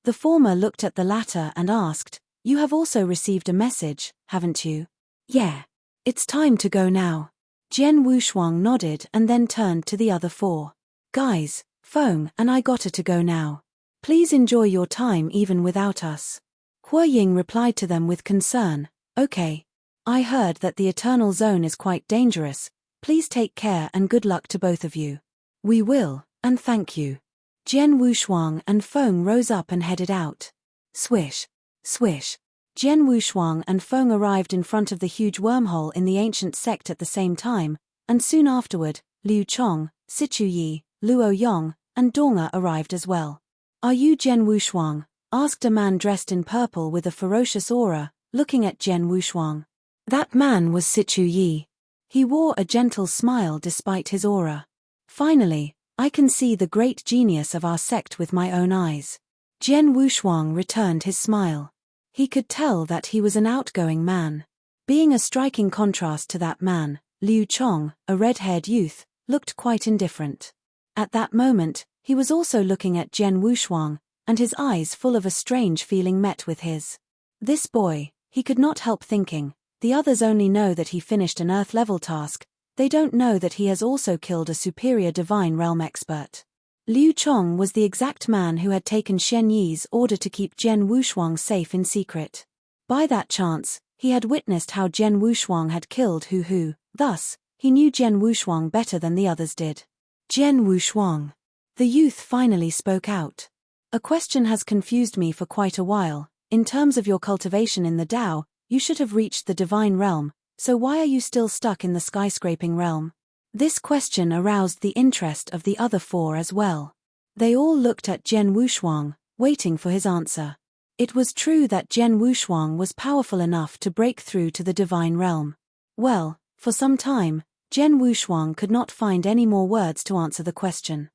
The former looked at the latter and asked, You have also received a message, haven't you? Yeah. It's time to go now. Jian Wushuang nodded and then turned to the other 4. Guys, Feng and I gotta to go now. Please enjoy your time even without us. Hu Ying replied to them with concern, Okay. I heard that the Eternal Zone is quite dangerous. Please take care and good luck to both of you. We will, and thank you. Jian Wushuang and Feng rose up and headed out. Swish. Swish. Jian Wushuang and Feng arrived in front of the huge wormhole in the ancient sect at the same time, and soon afterward, Liu Chong, Sichu Yi, Luo Yong, and Donga arrived as well. Are you Jian Wushuang? Asked a man dressed in purple with a ferocious aura, looking at Jian Wushuang. That man was Sichu Yi. He wore a gentle smile despite his aura. Finally, I can see the great genius of our sect with my own eyes. Jian Wushuang returned his smile. He could tell that he was an outgoing man. Being a striking contrast to that man, Liu Chong, a red-haired youth, looked quite indifferent. At that moment, he was also looking at Jian Wushuang, and his eyes full of a strange feeling met with his. This boy, he could not help thinking, the others only know that he finished an Earth-level task, they don't know that he has also killed a superior Divine Realm expert. Liu Chong was the exact man who had taken Shen Yi's order to keep Jian Wushuang safe in secret. By that chance, he had witnessed how Jian Wushuang had killed Hu, thus, he knew Jian Wushuang better than the others did. Jian Wushuang. The youth finally spoke out. A question has confused me for quite a while. In terms of your cultivation in the Tao, you should have reached the Divine Realm, so why are you still stuck in the skyscraping realm? This question aroused the interest of the other 4 as well. They all looked at Jian Wushuang, waiting for his answer. It was true that Jian Wushuang was powerful enough to break through to the Divine Realm. Well, for some time, Jian Wushuang could not find any more words to answer the question.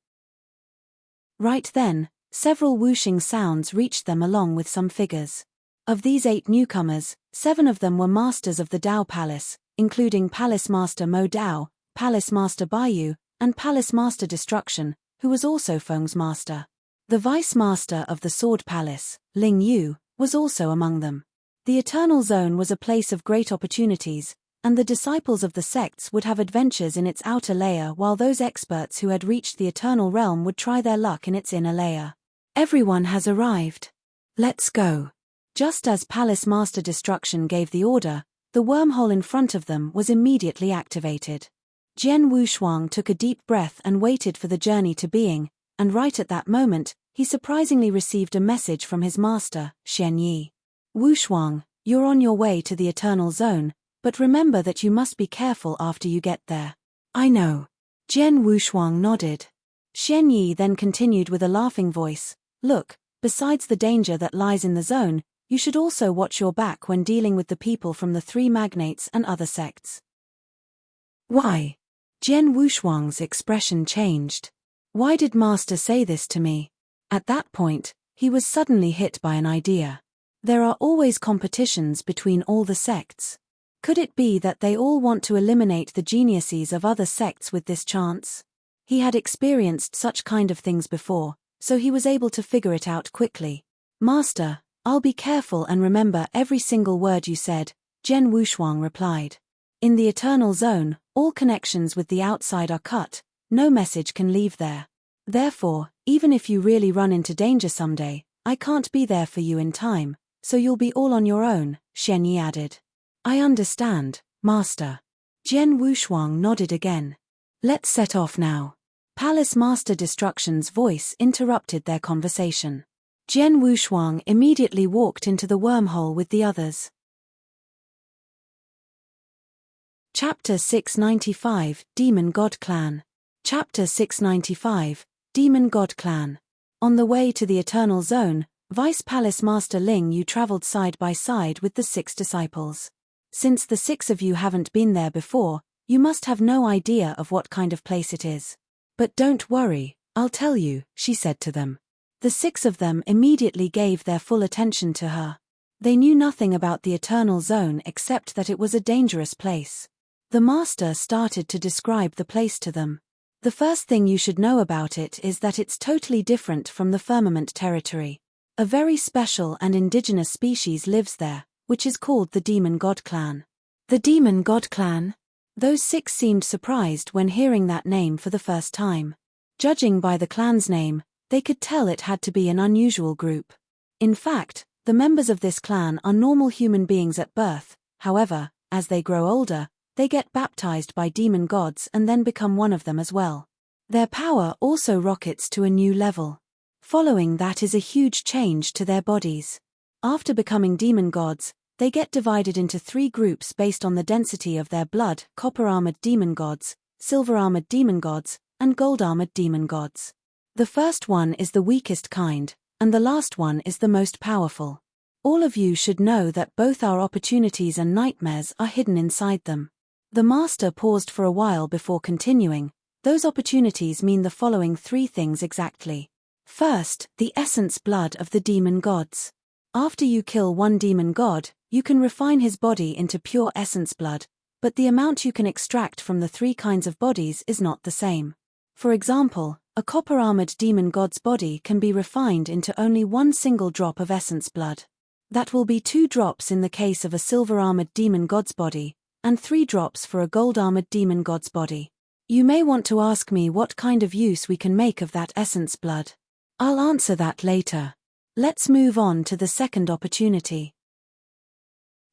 Right then, several whooshing sounds reached them along with some figures. Of these 8 newcomers, 7 of them were masters of the Dao Palace, including Palace Master Mo Dao, Palace Master Baiyu, and Palace Master Destruction, who was also Feng's master. The Vice Master of the Sword Palace, Ling Yu, was also among them. The Eternal Zone was a place of great opportunities, and the disciples of the sects would have adventures in its outer layer while those experts who had reached the Eternal Realm would try their luck in its inner layer. Everyone has arrived. Let's go. Just as Palace Master Destruction gave the order, the wormhole in front of them was immediately activated. Jian Wushuang took a deep breath and waited for the journey to being, and right at that moment, he surprisingly received a message from his master, Shen Yi. Wushuang, you're on your way to the Eternal Zone, but remember that you must be careful after you get there. I know. Jian Wushuang nodded. Shen Yi then continued with a laughing voice, Look, besides the danger that lies in the zone, you should also watch your back when dealing with the people from the 3 magnates and other sects. Why? Jian Wushuang's expression changed. Why did Master say this to me? At that point, he was suddenly hit by an idea. There are always competitions between all the sects. Could it be that they all want to eliminate the geniuses of other sects with this chance? He had experienced such kind of things before, so he was able to figure it out quickly. Master, I'll be careful and remember every single word you said, Jian Wushuang replied. In the Eternal Zone, all connections with the outside are cut, no message can leave there. Therefore, even if you really run into danger someday, I can't be there for you in time, so you'll be all on your own, Xian Yi added. I understand, Master. Jian Wushuang nodded again. Let's set off now. Palace Master Destruction's voice interrupted their conversation. Jian Wushuang immediately walked into the wormhole with the others. Chapter 695, Demon God Clan. Chapter 695, Demon God Clan. On the way to the Eternal Zone, Vice Palace Master Ling Yu traveled side by side with the 6 disciples. Since the 6 of you haven't been there before, you must have no idea of what kind of place it is. But don't worry, I'll tell you, she said to them. The 6 of them immediately gave their full attention to her. They knew nothing about the Eternal Zone except that it was a dangerous place. The Master started to describe the place to them. The first thing you should know about it is that it's totally different from the firmament territory. A very special and indigenous species lives there, which is called the Demon God Clan. The Demon God Clan? Those 6 seemed surprised when hearing that name for the first time. Judging by the clan's name, they could tell it had to be an unusual group. In fact, the members of this clan are normal human beings at birth. However, as they grow older, they get baptized by demon gods and then become one of them as well. Their power also rockets to a new level. Following that is a huge change to their bodies. After becoming demon gods, they get divided into 3 groups based on the density of their blood: copper-armored demon gods, silver-armored demon gods, and gold-armored demon gods. The first one is the weakest kind, and the last one is the most powerful. All of you should know that both our opportunities and nightmares are hidden inside them. The Master paused for a while before continuing. Those opportunities mean the following 3 things exactly. First, the essence blood of the demon gods. After you kill one demon god, you can refine his body into pure essence blood, but the amount you can extract from the 3 kinds of bodies is not the same. For example, a copper-armored demon god's body can be refined into only 1 single drop of essence blood. That will be 2 drops in the case of a silver-armored demon god's body, and 3 drops for a gold-armored demon god's body. You may want to ask me what kind of use we can make of that essence blood. I'll answer that later. Let's move on to the second opportunity.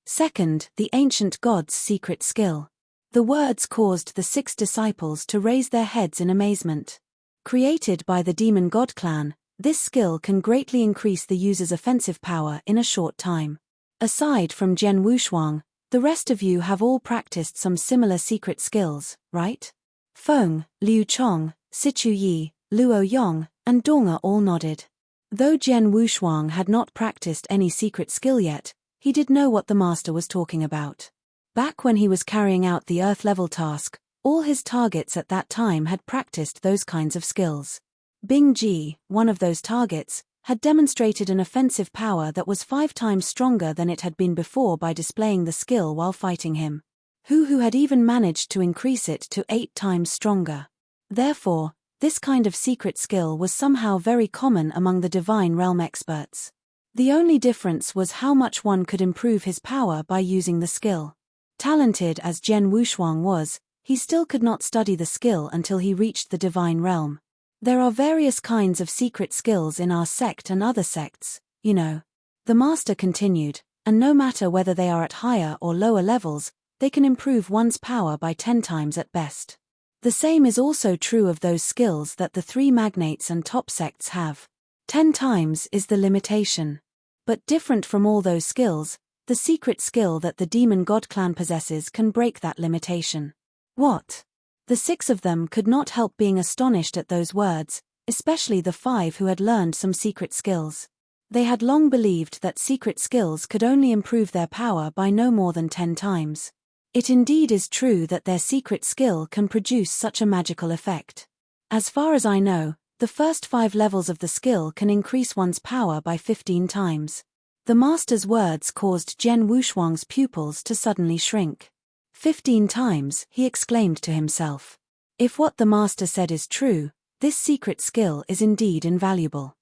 Second, the ancient god's secret skill. The words caused the 6 disciples to raise their heads in amazement. Created by the Demon God Clan, this skill can greatly increase the user's offensive power in a short time. Aside from Jian Wushuang, the rest of you have all practiced some similar secret skills, right? Feng, Liu Chong, Sichu Yi, Luo Yong, and Donga all nodded. Though Jian Wushuang had not practiced any secret skill yet, he did know what the Master was talking about. Back when he was carrying out the Earth-level task, all his targets at that time had practiced those kinds of skills. Bing Ji, one of those targets, had demonstrated an offensive power that was 5 times stronger than it had been before by displaying the skill while fighting him. Who had even managed to increase it to 8 times stronger. Therefore, this kind of secret skill was somehow very common among the Divine Realm experts. The only difference was how much one could improve his power by using the skill. Talented as Jian Wushuang was, he still could not study the skill until he reached the Divine Realm. There are various kinds of secret skills in our sect and other sects, you know. The Master continued, and no matter whether they are at higher or lower levels, they can improve one's power by 10 times at best. The same is also true of those skills that the 3 magnates and top sects have. 10 times is the limitation. But different from all those skills, the secret skill that the Demon God Clan possesses can break that limitation. What? The 6 of them could not help being astonished at those words, especially the 5 who had learned some secret skills. They had long believed that secret skills could only improve their power by no more than 10 times. It indeed is true that their secret skill can produce such a magical effect. As far as I know, the first 5 levels of the skill can increase one's power by 15 times. The Master's words caused Jian Wushuang's pupils to suddenly shrink. 15 times, he exclaimed to himself. If what the Master said is true, this secret skill is indeed invaluable.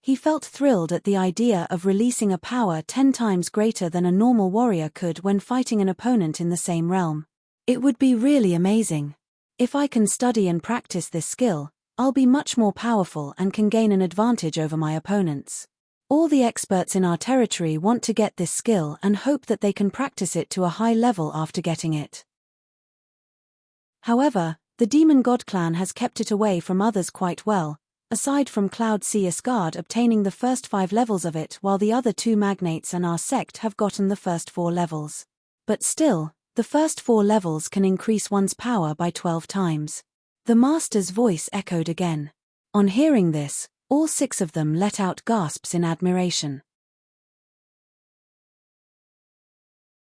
He felt thrilled at the idea of releasing a power 10 times greater than a normal warrior could when fighting an opponent in the same realm. It would be really amazing. If I can study and practice this skill, I'll be much more powerful and can gain an advantage over my opponents. All the experts in our territory want to get this skill and hope that they can practice it to a high level after getting it. However, the Demon God clan has kept it away from others quite well, aside from Cloud Sea Asgard obtaining the first 5 levels of it, while the other 2 magnates and our sect have gotten the first 4 levels. But still, the first 4 levels can increase one's power by 12 times. The master's voice echoed again. On hearing this, all 6 of them let out gasps in admiration.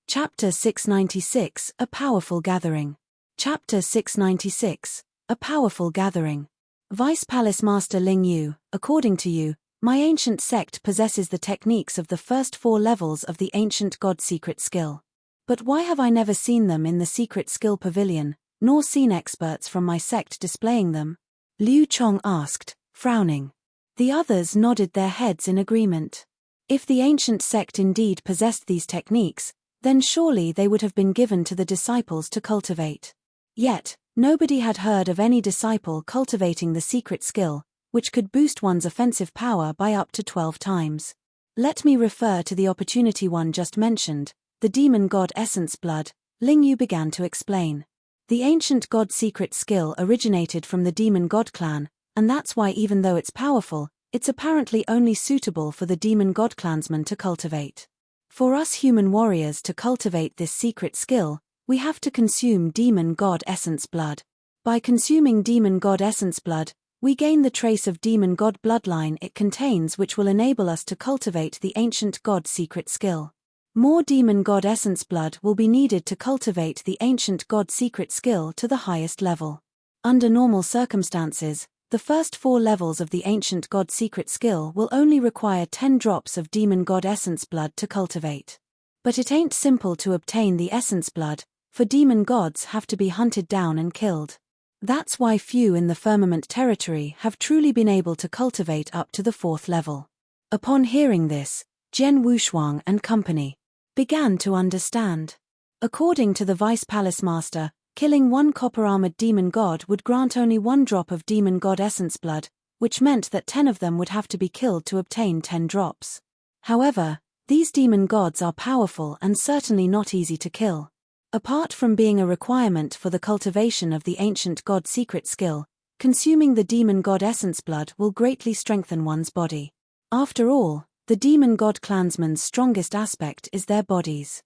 Chapter 696, A Powerful Gathering. Chapter 696, A Powerful Gathering. Vice Palace Master Ling Yu, according to you, my ancient sect possesses the techniques of the first 4 levels of the ancient god secret skill. But why have I never seen them in the secret skill pavilion, nor seen experts from my sect displaying them? Liu Chong asked, frowning. The others nodded their heads in agreement. If the ancient sect indeed possessed these techniques, then surely they would have been given to the disciples to cultivate. Yet, nobody had heard of any disciple cultivating the secret skill, which could boost one's offensive power by up to 12 times. Let me refer to the opportunity one just mentioned, the demon god essence blood. Ling Yu began to explain. The ancient god secret skill originated from the demon god clan, and that's why even though it's powerful, it's apparently only suitable for the demon god clansmen to cultivate. For us human warriors to cultivate this secret skill, we have to consume demon god essence blood. By consuming demon god essence blood, we gain the trace of demon god bloodline it contains, which will enable us to cultivate the ancient god secret skill. More demon god essence blood will be needed to cultivate the ancient god secret skill to the highest level. Under normal circumstances, the first 4 levels of the ancient god secret skill will only require 10 drops of demon god essence blood to cultivate. But it ain't simple to obtain the essence blood, for demon gods have to be hunted down and killed. That's why few in the firmament territory have truly been able to cultivate up to the 4th level. Upon hearing this, Jian Wushuang and company began to understand. According to the Vice Palace Master, killing 1 copper-armored demon god would grant only 1 drop of demon god essence blood, which meant that 10 of them would have to be killed to obtain 10 drops. However, these demon gods are powerful and certainly not easy to kill. Apart from being a requirement for the cultivation of the ancient god secret skill, consuming the demon god essence blood will greatly strengthen one's body. After all, the demon god clansmen's strongest aspect is their bodies.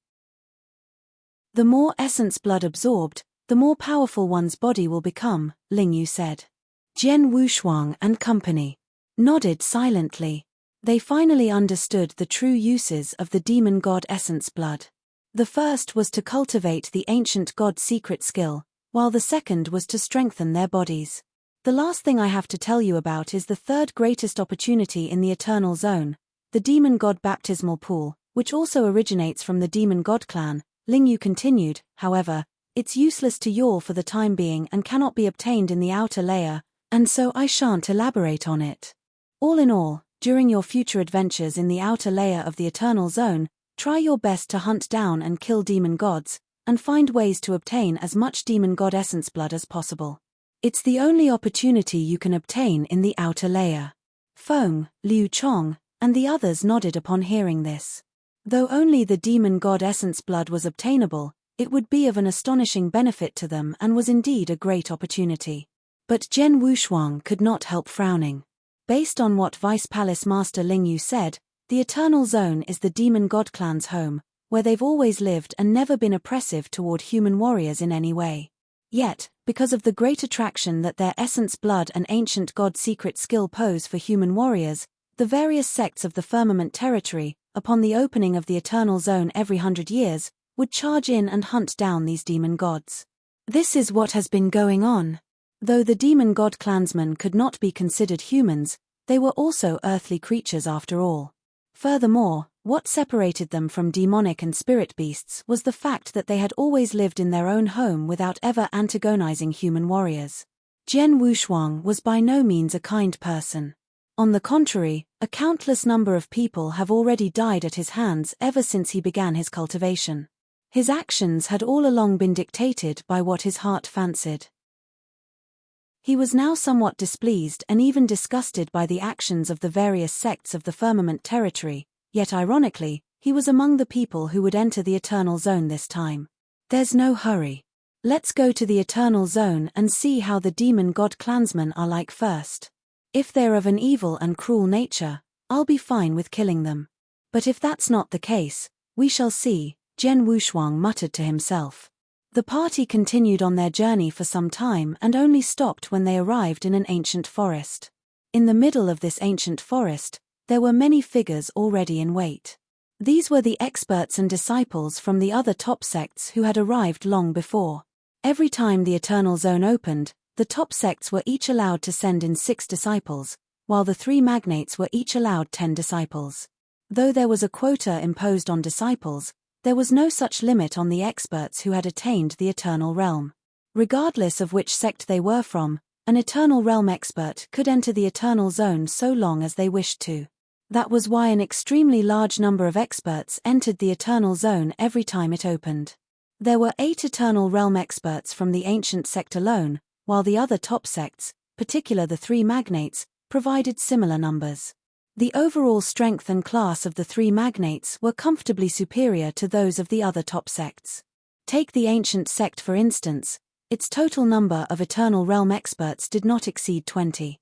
The more essence blood absorbed, the more powerful one's body will become, Ling Yu said. Jian Wushuang and company nodded silently. They finally understood the true uses of the demon god essence blood. The first was to cultivate the ancient god secret skill, while the second was to strengthen their bodies. The last thing I have to tell you about is the 3rd greatest opportunity in the Eternal Zone, the demon god baptismal pool, which also originates from the demon god clan. Ling Yu continued, however, it's useless to y'all for the time being and cannot be obtained in the outer layer, and so I shan't elaborate on it. All in all, during your future adventures in the outer layer of the Eternal Zone, try your best to hunt down and kill demon gods, and find ways to obtain as much demon god essence blood as possible. It's the only opportunity you can obtain in the outer layer. Feng, Liu Chong, and the others nodded upon hearing this. Though only the demon god essence blood was obtainable, it would be of an astonishing benefit to them and was indeed a great opportunity. But Jian Wushuang could not help frowning. Based on what Vice Palace Master Ling Yu said, the Eternal Zone is the demon god clan's home, where they've always lived and never been oppressive toward human warriors in any way. Yet, because of the great attraction that their essence blood and ancient god secret skill pose for human warriors, the various sects of the firmament territory, upon the opening of the Eternal Zone every 100 years, would charge in and hunt down these demon gods. This is what has been going on. Though the demon god clansmen could not be considered humans, they were also earthly creatures after all. Furthermore, what separated them from demonic and spirit beasts was the fact that they had always lived in their own home without ever antagonizing human warriors. Jian Wushuang was by no means a kind person. On the contrary, a countless number of people have already died at his hands ever since he began his cultivation. His actions had all along been dictated by what his heart fancied. He was now somewhat displeased and even disgusted by the actions of the various sects of the firmament territory, yet ironically, he was among the people who would enter the Eternal Zone this time. There's no hurry. Let's go to the Eternal Zone and see how the demon god clansmen are like first. If they're of an evil and cruel nature, I'll be fine with killing them. But if that's not the case, we shall see, Jian Wushuang muttered to himself. The party continued on their journey for some time and only stopped when they arrived in an ancient forest. In the middle of this ancient forest, there were many figures already in wait. These were the experts and disciples from the other top sects who had arrived long before. Every time the Eternal Zone opened, the top sects were each allowed to send in 6 disciples, while the 3 magnates were each allowed 10 disciples. Though there was a quota imposed on disciples, there was no such limit on the experts who had attained the Eternal Realm. Regardless of which sect they were from, an Eternal Realm expert could enter the Eternal Zone so long as they wished to. That was why an extremely large number of experts entered the Eternal Zone every time it opened. There were 8 Eternal Realm experts from the ancient sect alone, while the other top sects, particularly the 3 magnates, provided similar numbers. The overall strength and class of the 3 magnates were comfortably superior to those of the other top sects. Take the ancient sect for instance, its total number of Eternal Realm experts did not exceed 20.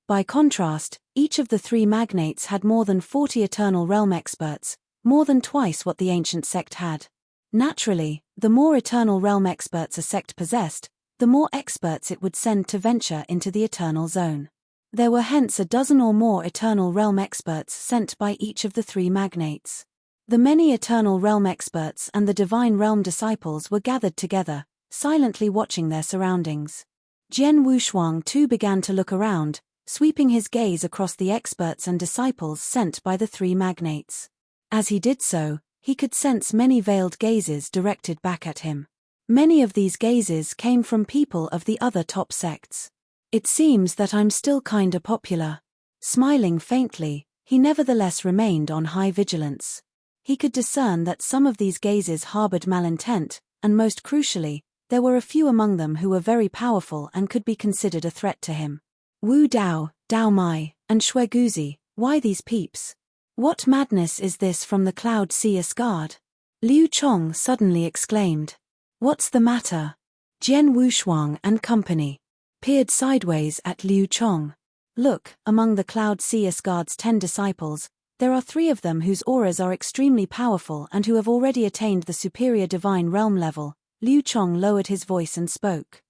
By contrast, each of the 3 magnates had more than 40 Eternal Realm experts, more than twice what the ancient sect had. Naturally, the more Eternal Realm experts a sect possessed, the more experts it would send to venture into the Eternal Zone. There were hence a dozen or more Eternal Realm experts sent by each of the 3 magnates. The many Eternal Realm experts and the Divine Realm disciples were gathered together, silently watching their surroundings. Jian Wushuang too began to look around, sweeping his gaze across the experts and disciples sent by the 3 magnates. As he did so, he could sense many veiled gazes directed back at him. Many of these gazes came from people of the other top sects. It seems that I'm still kinda popular. Smiling faintly, he nevertheless remained on high vigilance. He could discern that some of these gazes harbored malintent, and most crucially, there were a few among them who were very powerful and could be considered a threat to him. Wu Dao, Dao Mai, and Shueguzi, why these peeps? What madness is this from the Cloud Seer's guard? Liu Chong suddenly exclaimed. What's the matter? Jian Wushuang and company peered sideways at Liu Chong. Look, among the Cloud Seer's guard's 10 disciples, there are 3 of them whose auras are extremely powerful and who have already attained the superior divine realm level. Liu Chong lowered his voice and spoke.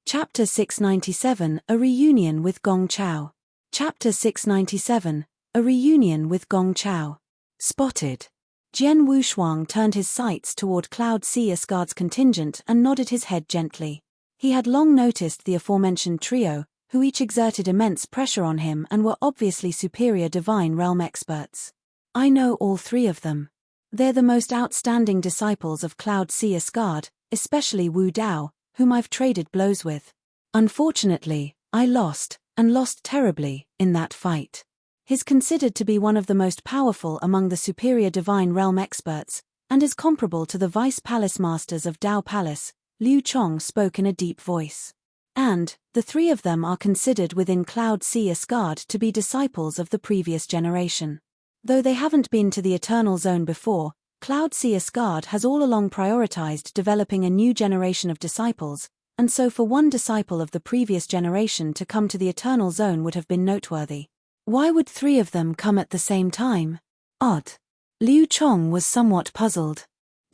Chapter 697, A Reunion with Gong Chao. Chapter 697, A Reunion with Gong Chao. Spotted. Jian Wushuang turned his sights toward Cloud Seer's guard's contingent and nodded his head gently. He had long noticed the aforementioned trio, who each exerted immense pressure on him and were obviously superior divine realm experts. I know all 3 of them. They're the most outstanding disciples of Cloud Seer's guard, especially Wu Dao, whom I've traded blows with. Unfortunately, I lost, and lost terribly, in that fight. He's considered to be one of the most powerful among the superior divine realm experts, and is comparable to the vice palace masters of Dao Palace. Liu Chong spoke in a deep voice. And, the 3 of them are considered within Cloud Seer's guard to be disciples of the previous generation. Though they haven't been to the Eternal Zone before, Cloud Seer's guard has all along prioritized developing a new generation of disciples, and so for one disciple of the previous generation to come to the Eternal Zone would have been noteworthy. Why would 3 of them come at the same time? Odd. Liu Chong was somewhat puzzled.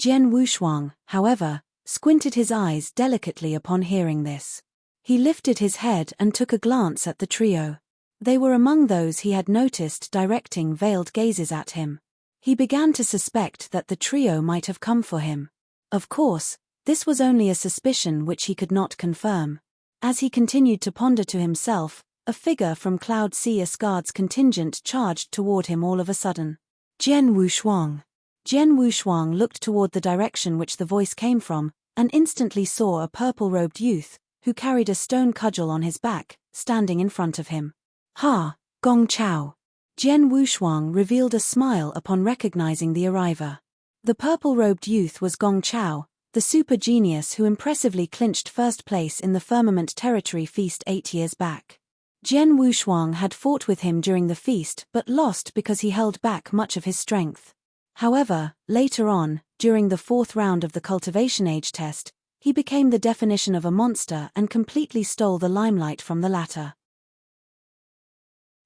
Jian Wushuang, however, squinted his eyes delicately upon hearing this. He lifted his head and took a glance at the trio. They were among those he had noticed directing veiled gazes at him. He began to suspect that the trio might have come for him. Of course, this was only a suspicion which he could not confirm. As he continued to ponder to himself, a figure from Cloud Seer's guard's contingent charged toward him all of a sudden. Jian Wushuang. Jian Wushuang looked toward the direction which the voice came from, and instantly saw a purple-robed youth, who carried a stone cudgel on his back, standing in front of him. Ha, Gong Chao. Jian Wushuang revealed a smile upon recognizing the arriver. The purple-robed youth was Gong Chao, the super genius who impressively clinched first place in the Firmament Territory Feast 8 years back. Jian Wushuang had fought with him during the feast but lost because he held back much of his strength. However, later on, during the 4th round of the Cultivation Age test, he became the definition of a monster and completely stole the limelight from the latter.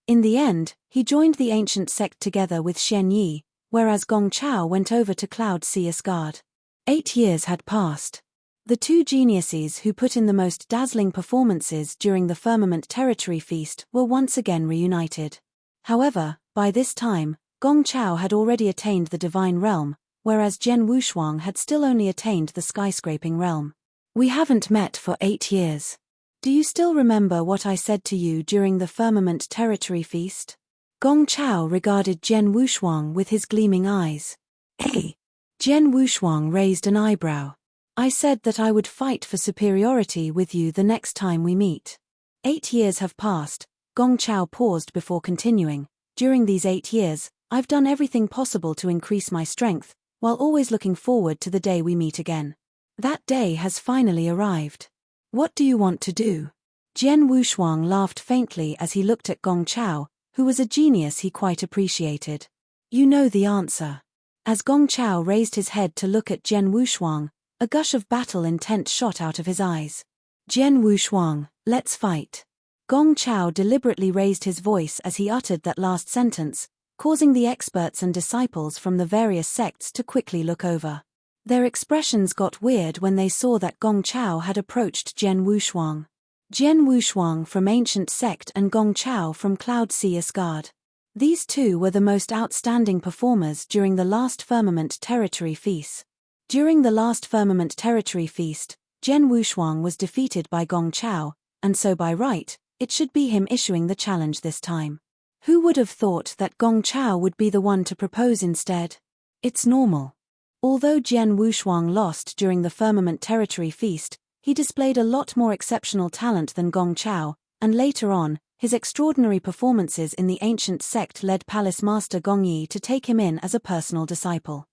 In the end, he joined the ancient sect together with Shen Yi, whereas Gong Chao went over to Cloud Sea Asgard. 8 years had passed. The two geniuses who put in the most dazzling performances during the Firmament Territory Feast were once again reunited. However, by this time, Gong Chao had already attained the Divine Realm, whereas Jian Wushuang had still only attained the Skyscraping Realm. We haven't met for 8 years. Do you still remember what I said to you during the Firmament Territory Feast? Gong Chao regarded Jian Wushuang with his gleaming eyes. Hey! Jian Wushuang raised an eyebrow. I said that I would fight for superiority with you the next time we meet. 8 years have passed. Gong Chao paused before continuing. During these 8 years, I've done everything possible to increase my strength, while always looking forward to the day we meet again. That day has finally arrived. What do you want to do? Jian Wushuang laughed faintly as he looked at Gong Chao, who was a genius he quite appreciated. You know the answer. As Gong Chao raised his head to look at Jian Wushuang, a gush of battle intent shot out of his eyes. Jian Wushuang, let's fight. Gong Chao deliberately raised his voice as he uttered that last sentence, causing the experts and disciples from the various sects to quickly look over. Their expressions got weird when they saw that Gong Chao had approached Jian Wushuang. Jian Wushuang from Ancient Sect and Gong Chao from Cloud Sea Asgard. These two were the most outstanding performers during the last Firmament Territory Feast. During the last Firmament Territory Feast, Jian Wushuang was defeated by Gong Chao, and so by right, it should be him issuing the challenge this time. Who would have thought that Gong Chao would be the one to propose instead? It's normal. Although Jian Wushuang lost during the Firmament Territory Feast, he displayed a lot more exceptional talent than Gong Chao, and later on, his extraordinary performances in the Ancient Sect led Palace Master Gong Yi to take him in as a personal disciple.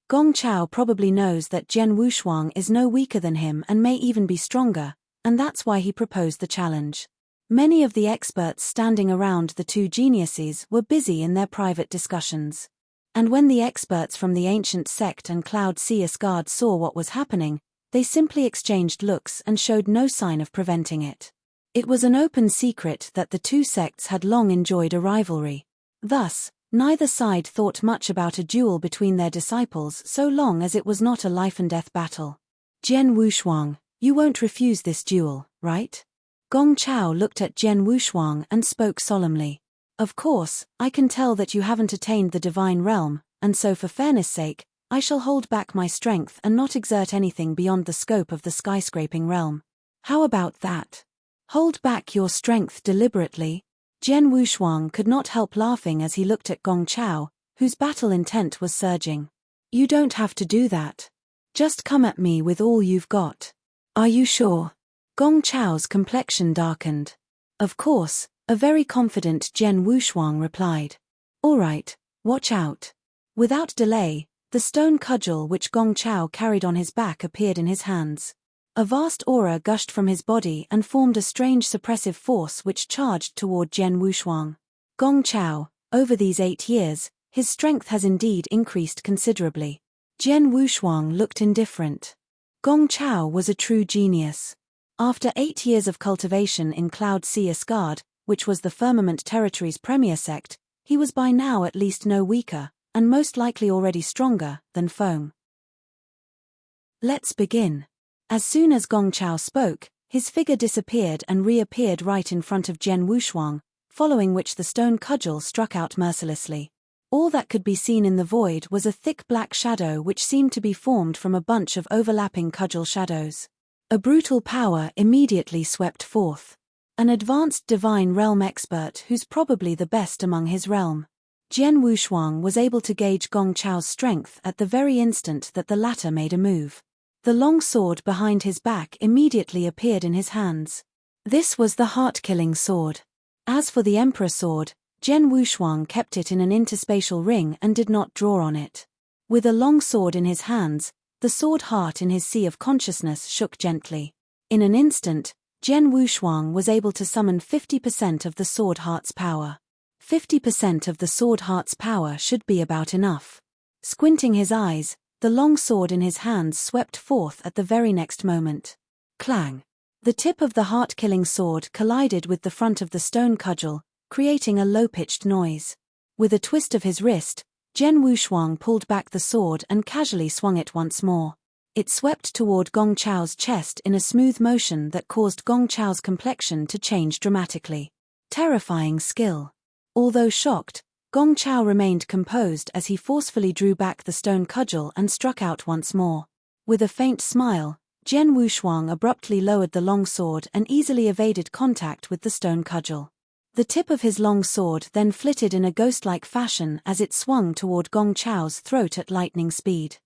Gong Chao probably knows that Jian Wushuang is no weaker than him and may even be stronger, and that's why he proposed the challenge. Many of the experts standing around the two geniuses were busy in their private discussions. And when the experts from the Ancient Sect and Cloud Sea Asgard saw what was happening, they simply exchanged looks and showed no sign of preventing it. It was an open secret that the two sects had long enjoyed a rivalry. Thus, neither side thought much about a duel between their disciples so long as it was not a life-and-death battle. Jian Wushuang, you won't refuse this duel, right? Gong Chao looked at Jian Wushuang and spoke solemnly. Of course, I can tell that you haven't attained the Divine Realm, and so for fairness' sake, I shall hold back my strength and not exert anything beyond the scope of the Skyscraping Realm. How about that? Hold back your strength deliberately? Jian Wushuang could not help laughing as he looked at Gong Chao, whose battle intent was surging. You don't have to do that. Just come at me with all you've got. Are you sure? Gong Chao's complexion darkened. Of course, a very confident Jian Wushuang replied. All right, watch out. Without delay, the stone cudgel which Gong Chao carried on his back appeared in his hands. A vast aura gushed from his body and formed a strange suppressive force which charged toward Jian Wushuang. Gong Chao, over these 8 years, his strength has indeed increased considerably. Jian Wushuang looked indifferent. Gong Chao was a true genius. After 8 years of cultivation in Cloud Sea Asgard, which was the Firmament Territory's premier sect, he was by now at least no weaker, and most likely already stronger, than Feng. Let's begin. As soon as Gong Chao spoke, his figure disappeared and reappeared right in front of Jian Wushuang, following which the stone cudgel struck out mercilessly. All that could be seen in the void was a thick black shadow which seemed to be formed from a bunch of overlapping cudgel shadows. A brutal power immediately swept forth. An advanced Divine Realm expert who's probably the best among his realm. Jian Wushuang was able to gauge Gong Chao's strength at the very instant that the latter made a move. The long sword behind his back immediately appeared in his hands. This was the heart-killing sword. As for the Emperor sword, Jian Wushuang kept it in an interspatial ring and did not draw on it. With a long sword in his hands, The sword heart in his sea of consciousness shook gently. In an instant, Jian Wushuang was able to summon 50% of the sword heart's power. 50% of the sword heart's power should be about enough. Squinting his eyes, the long sword in his hands swept forth at the very next moment. Clang! The tip of the heart-killing sword collided with the front of the stone cudgel, creating a low-pitched noise. With a twist of his wrist, Jian Wushuang pulled back the sword and casually swung it once more. It swept toward Gong Chao's chest in a smooth motion that caused Gong Chao's complexion to change dramatically. Terrifying skill. Although shocked, Gong Chao remained composed as he forcefully drew back the stone cudgel and struck out once more. With a faint smile, Jian Wushuang abruptly lowered the long sword and easily evaded contact with the stone cudgel. The tip of his long sword then flitted in a ghost-like fashion as it swung toward Gong Chao's throat at lightning speed.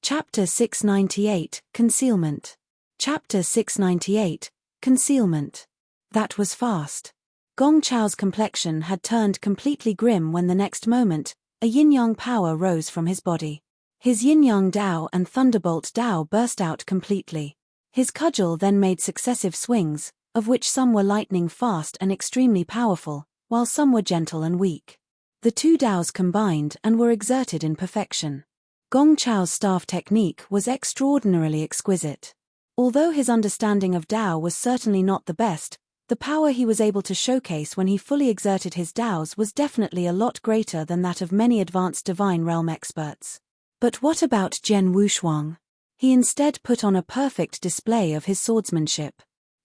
Chapter 698, Concealment. Chapter 698, Concealment. That was fast. Gong Chao's complexion had turned completely grim when the next moment, a yin-yang power rose from his body. His yin-yang Dao and thunderbolt Dao burst out completely. His cudgel then made successive swings, of which some were lightning fast and extremely powerful, while some were gentle and weak. The two Daos combined and were exerted in perfection. Gong Chao's staff technique was extraordinarily exquisite. Although his understanding of Dao was certainly not the best, the power he was able to showcase when he fully exerted his Daos was definitely a lot greater than that of many advanced Divine Realm experts. But what about Jian Wushuang? He instead put on a perfect display of his swordsmanship.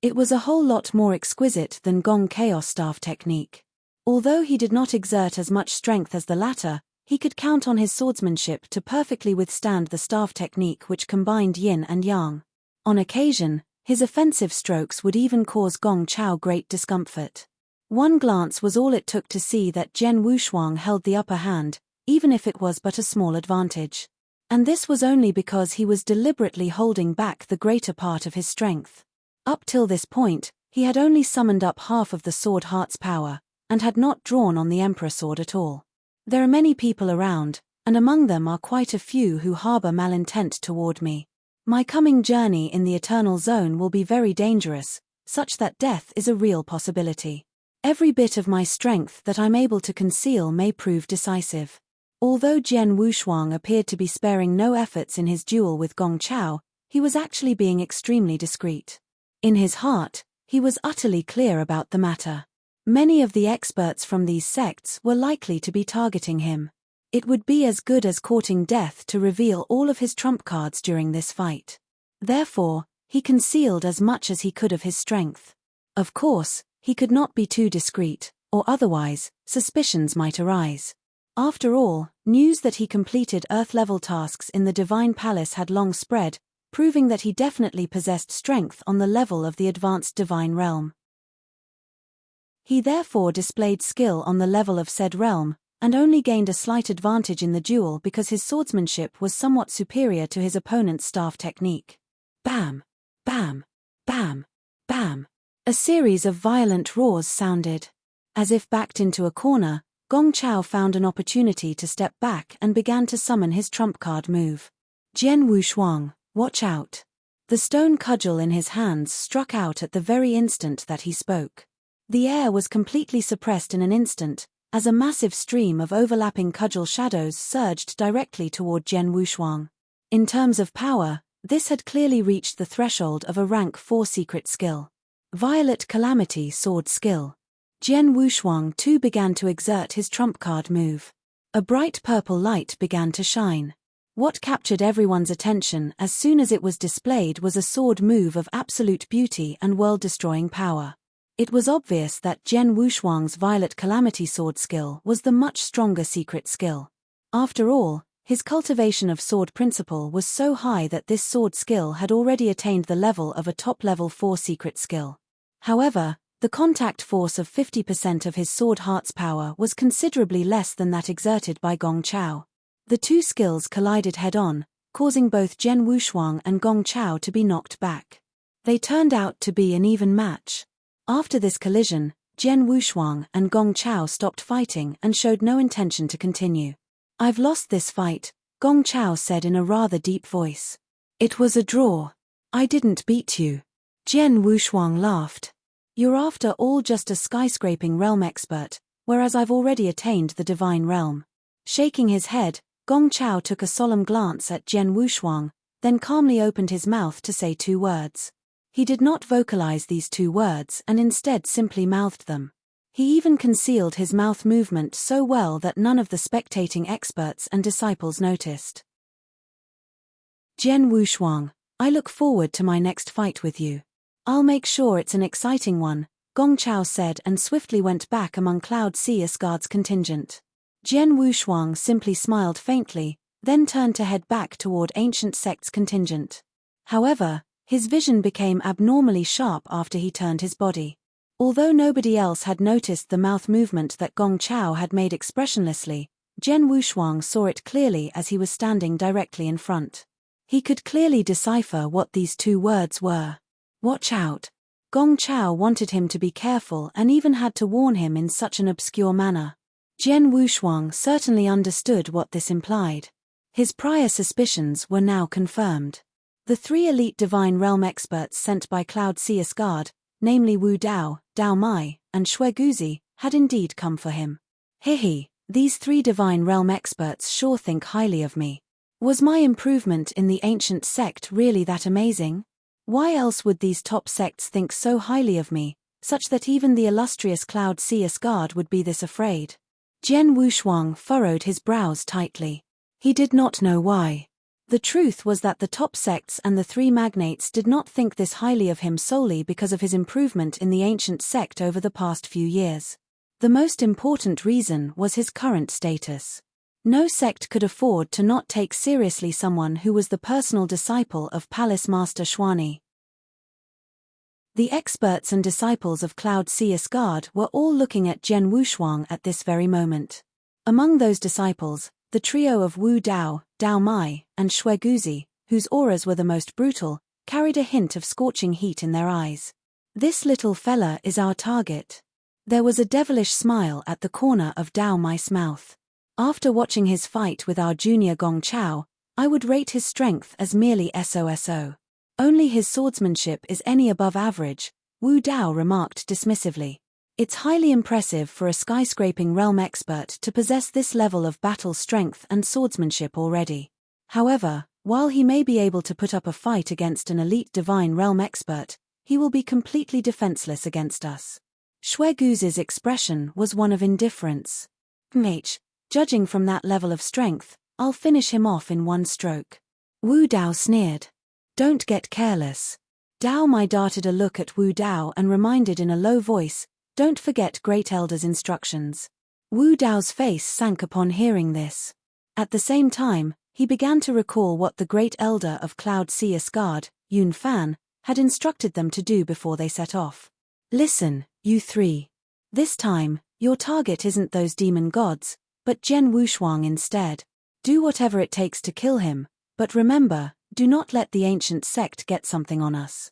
It was a whole lot more exquisite than Gong Chaos staff technique. Although he did not exert as much strength as the latter, he could count on his swordsmanship to perfectly withstand the staff technique which combined yin and yang. On occasion, his offensive strokes would even cause Gong Chao great discomfort. One glance was all it took to see that Jian Wushuang held the upper hand, even if it was but a small advantage. And this was only because he was deliberately holding back the greater part of his strength. Up till this point, he had only summoned up half of the sword heart's power, and had not drawn on the Emperor sword at all. There are many people around, and among them are quite a few who harbor malintent toward me. My coming journey in the Eternal Zone will be very dangerous, such that death is a real possibility. Every bit of my strength that I'm able to conceal may prove decisive. Although Jian Wushuang appeared to be sparing no efforts in his duel with Gong Chao, he was actually being extremely discreet. In his heart, he was utterly clear about the matter. Many of the experts from these sects were likely to be targeting him. It would be as good as courting death to reveal all of his trump cards during this fight. Therefore, he concealed as much as he could of his strength. Of course, he could not be too discreet, or otherwise, suspicions might arise. After all, news that he completed Earth-level tasks in the Divine Palace had long spread, proving that he definitely possessed strength on the level of the advanced Divine Realm. He therefore displayed skill on the level of said realm, and only gained a slight advantage in the duel because his swordsmanship was somewhat superior to his opponent's staff technique. Bam! Bam! Bam! Bam! A series of violent roars sounded. As if backed into a corner, Gong Chao found an opportunity to step back and began to summon his trump card move. Jian Wushuang, watch out. The stone cudgel in his hands struck out at the very instant that he spoke. The air was completely suppressed in an instant, as a massive stream of overlapping cudgel shadows surged directly toward Jian Wushuang. In terms of power, this had clearly reached the threshold of a rank 4 secret skill. Violet Calamity Sword Skill. Jian Wushuang too began to exert his trump card move. A bright purple light began to shine. What captured everyone's attention as soon as it was displayed was a sword move of absolute beauty and world-destroying power. It was obvious that Jian Wushuang's Violet Calamity Sword skill was the much stronger secret skill. After all, his cultivation of sword principle was so high that this sword skill had already attained the level of a top-level 4 secret skill. However, the contact force of 50% of his sword heart's power was considerably less than that exerted by Gong Chao. The two skills collided head-on, causing both Jian Wushuang and Gong Chao to be knocked back. They turned out to be an even match. After this collision, Jian Wushuang and Gong Chao stopped fighting and showed no intention to continue. I've lost this fight, Gong Chao said in a rather deep voice. It was a draw. I didn't beat you. Jian Wushuang laughed. You're after all just a skyscraping realm expert, whereas I've already attained the divine realm. Shaking his head, Gong Chao took a solemn glance at Jian Wushuang, then calmly opened his mouth to say 2 words. He did not vocalize these 2 words and instead simply mouthed them. He even concealed his mouth movement so well that none of the spectating experts and disciples noticed. Jian Wushuang, I look forward to my next fight with you. I'll make sure it's an exciting one, Gong Chao said and swiftly went back among Cloud Seer's guards contingent. Jian Wushuang simply smiled faintly, then turned to head back toward Ancient Sect's contingent. However, his vision became abnormally sharp after he turned his body. Although nobody else had noticed the mouth movement that Gong Chao had made expressionlessly, Jian Wushuang saw it clearly as he was standing directly in front. He could clearly decipher what these 2 words were. Watch out. Gong Chao wanted him to be careful and even had to warn him in such an obscure manner. Jian Wushuang certainly understood what this implied. His prior suspicions were now confirmed. The 3 elite divine realm experts sent by Cloud Seer's guard, namely Wu Dao, Dao Mai, and Shui Guzi, had indeed come for him. Hihi, these 3 divine realm experts sure think highly of me. Was my improvement in the ancient sect really that amazing? Why else would these top sects think so highly of me, such that even the illustrious Cloud Seer's guard would be this afraid? Jian Wushuang furrowed his brows tightly. He did not know why. The truth was that the top sects and the 3 magnates did not think this highly of him solely because of his improvement in the ancient sect over the past few years. The most important reason was his current status. No sect could afford to not take seriously someone who was the personal disciple of Palace Master Xuani. The experts and disciples of Cloud Seer's guard were all looking at Jian Wushuang at this very moment. Among those disciples, the trio of Wu Dao, Dao Mai, and Shui Guzi, whose auras were the most brutal, carried a hint of scorching heat in their eyes. This little fella is our target. There was a devilish smile at the corner of Dao Mai's mouth. After watching his fight with our junior Gong Chao, I would rate his strength as merely SOSO. Only his swordsmanship is any above average, Wu Dao remarked dismissively. It's highly impressive for a skyscraping realm expert to possess this level of battle strength and swordsmanship already. However, while he may be able to put up a fight against an elite divine realm expert, he will be completely defenseless against us. Shui Guzi's expression was one of indifference. Judging from that level of strength, I'll finish him off in one stroke. Wu Dao sneered. Don't get careless. Dao Mai darted a look at Wu Dao and reminded in a low voice, don't forget Great Elder's instructions. Wu Dao's face sank upon hearing this. At the same time, he began to recall what the Great Elder of Cloud Seer's guard, Yun Fan, had instructed them to do before they set off. Listen, you 3. This time, your target isn't those demon gods, but Jian Wushuang instead. Do whatever it takes to kill him, but remember, do not let the ancient sect get something on us.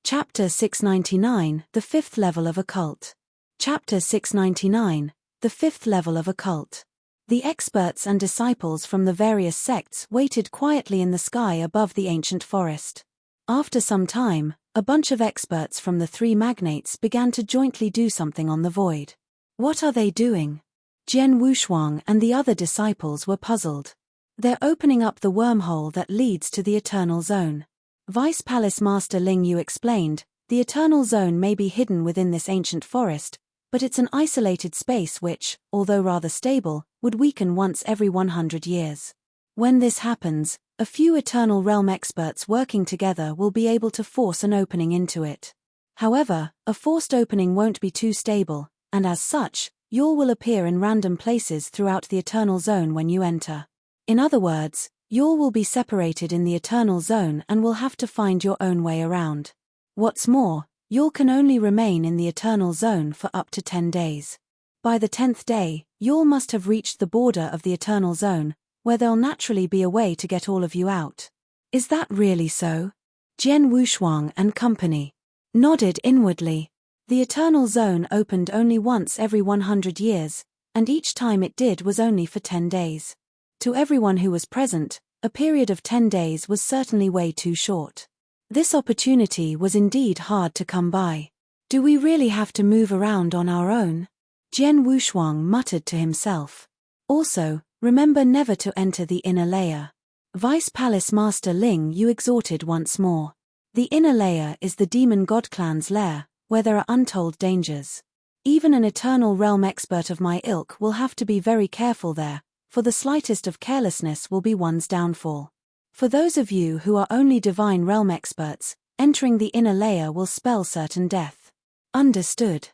Chapter 699, The 5th Level of Occult. Chapter 699, The 5th Level of Occult. The experts and disciples from the various sects waited quietly in the sky above the ancient forest. After some time, a bunch of experts from the 3 magnates began to jointly do something on the void. What are they doing? Jian Wushuang and the other disciples were puzzled. They're opening up the wormhole that leads to the Eternal Zone. Vice Palace Master Ling Yu explained, the Eternal Zone may be hidden within this ancient forest, but it's an isolated space which, although rather stable, would weaken once every 100 years. When this happens, a few Eternal Realm experts working together will be able to force an opening into it. However, a forced opening won't be too stable, and as such, Yor will appear in random places throughout the Eternal Zone when you enter. In other words, Yor will be separated in the Eternal Zone and will have to find your own way around. What's more, Yor can only remain in the Eternal Zone for up to 10 days. By the 10th day, Yor must have reached the border of the Eternal Zone, where there'll naturally be a way to get all of you out. Is that really so? Jian Wushuang and company nodded inwardly. The Eternal Zone opened only once every 100 years, and each time it did was only for 10 days. To everyone who was present, a period of 10 days was certainly way too short. This opportunity was indeed hard to come by. Do we really have to move around on our own? Jian Wushuang muttered to himself. Also, remember never to enter the inner layer. Vice Palace Master Ling Yu exhorted once more. The inner layer is the demon god clan's lair, where there are untold dangers. Even an Eternal Realm expert of my ilk will have to be very careful there, for the slightest of carelessness will be one's downfall. For those of you who are only Divine Realm experts, entering the inner layer will spell certain death. Understood.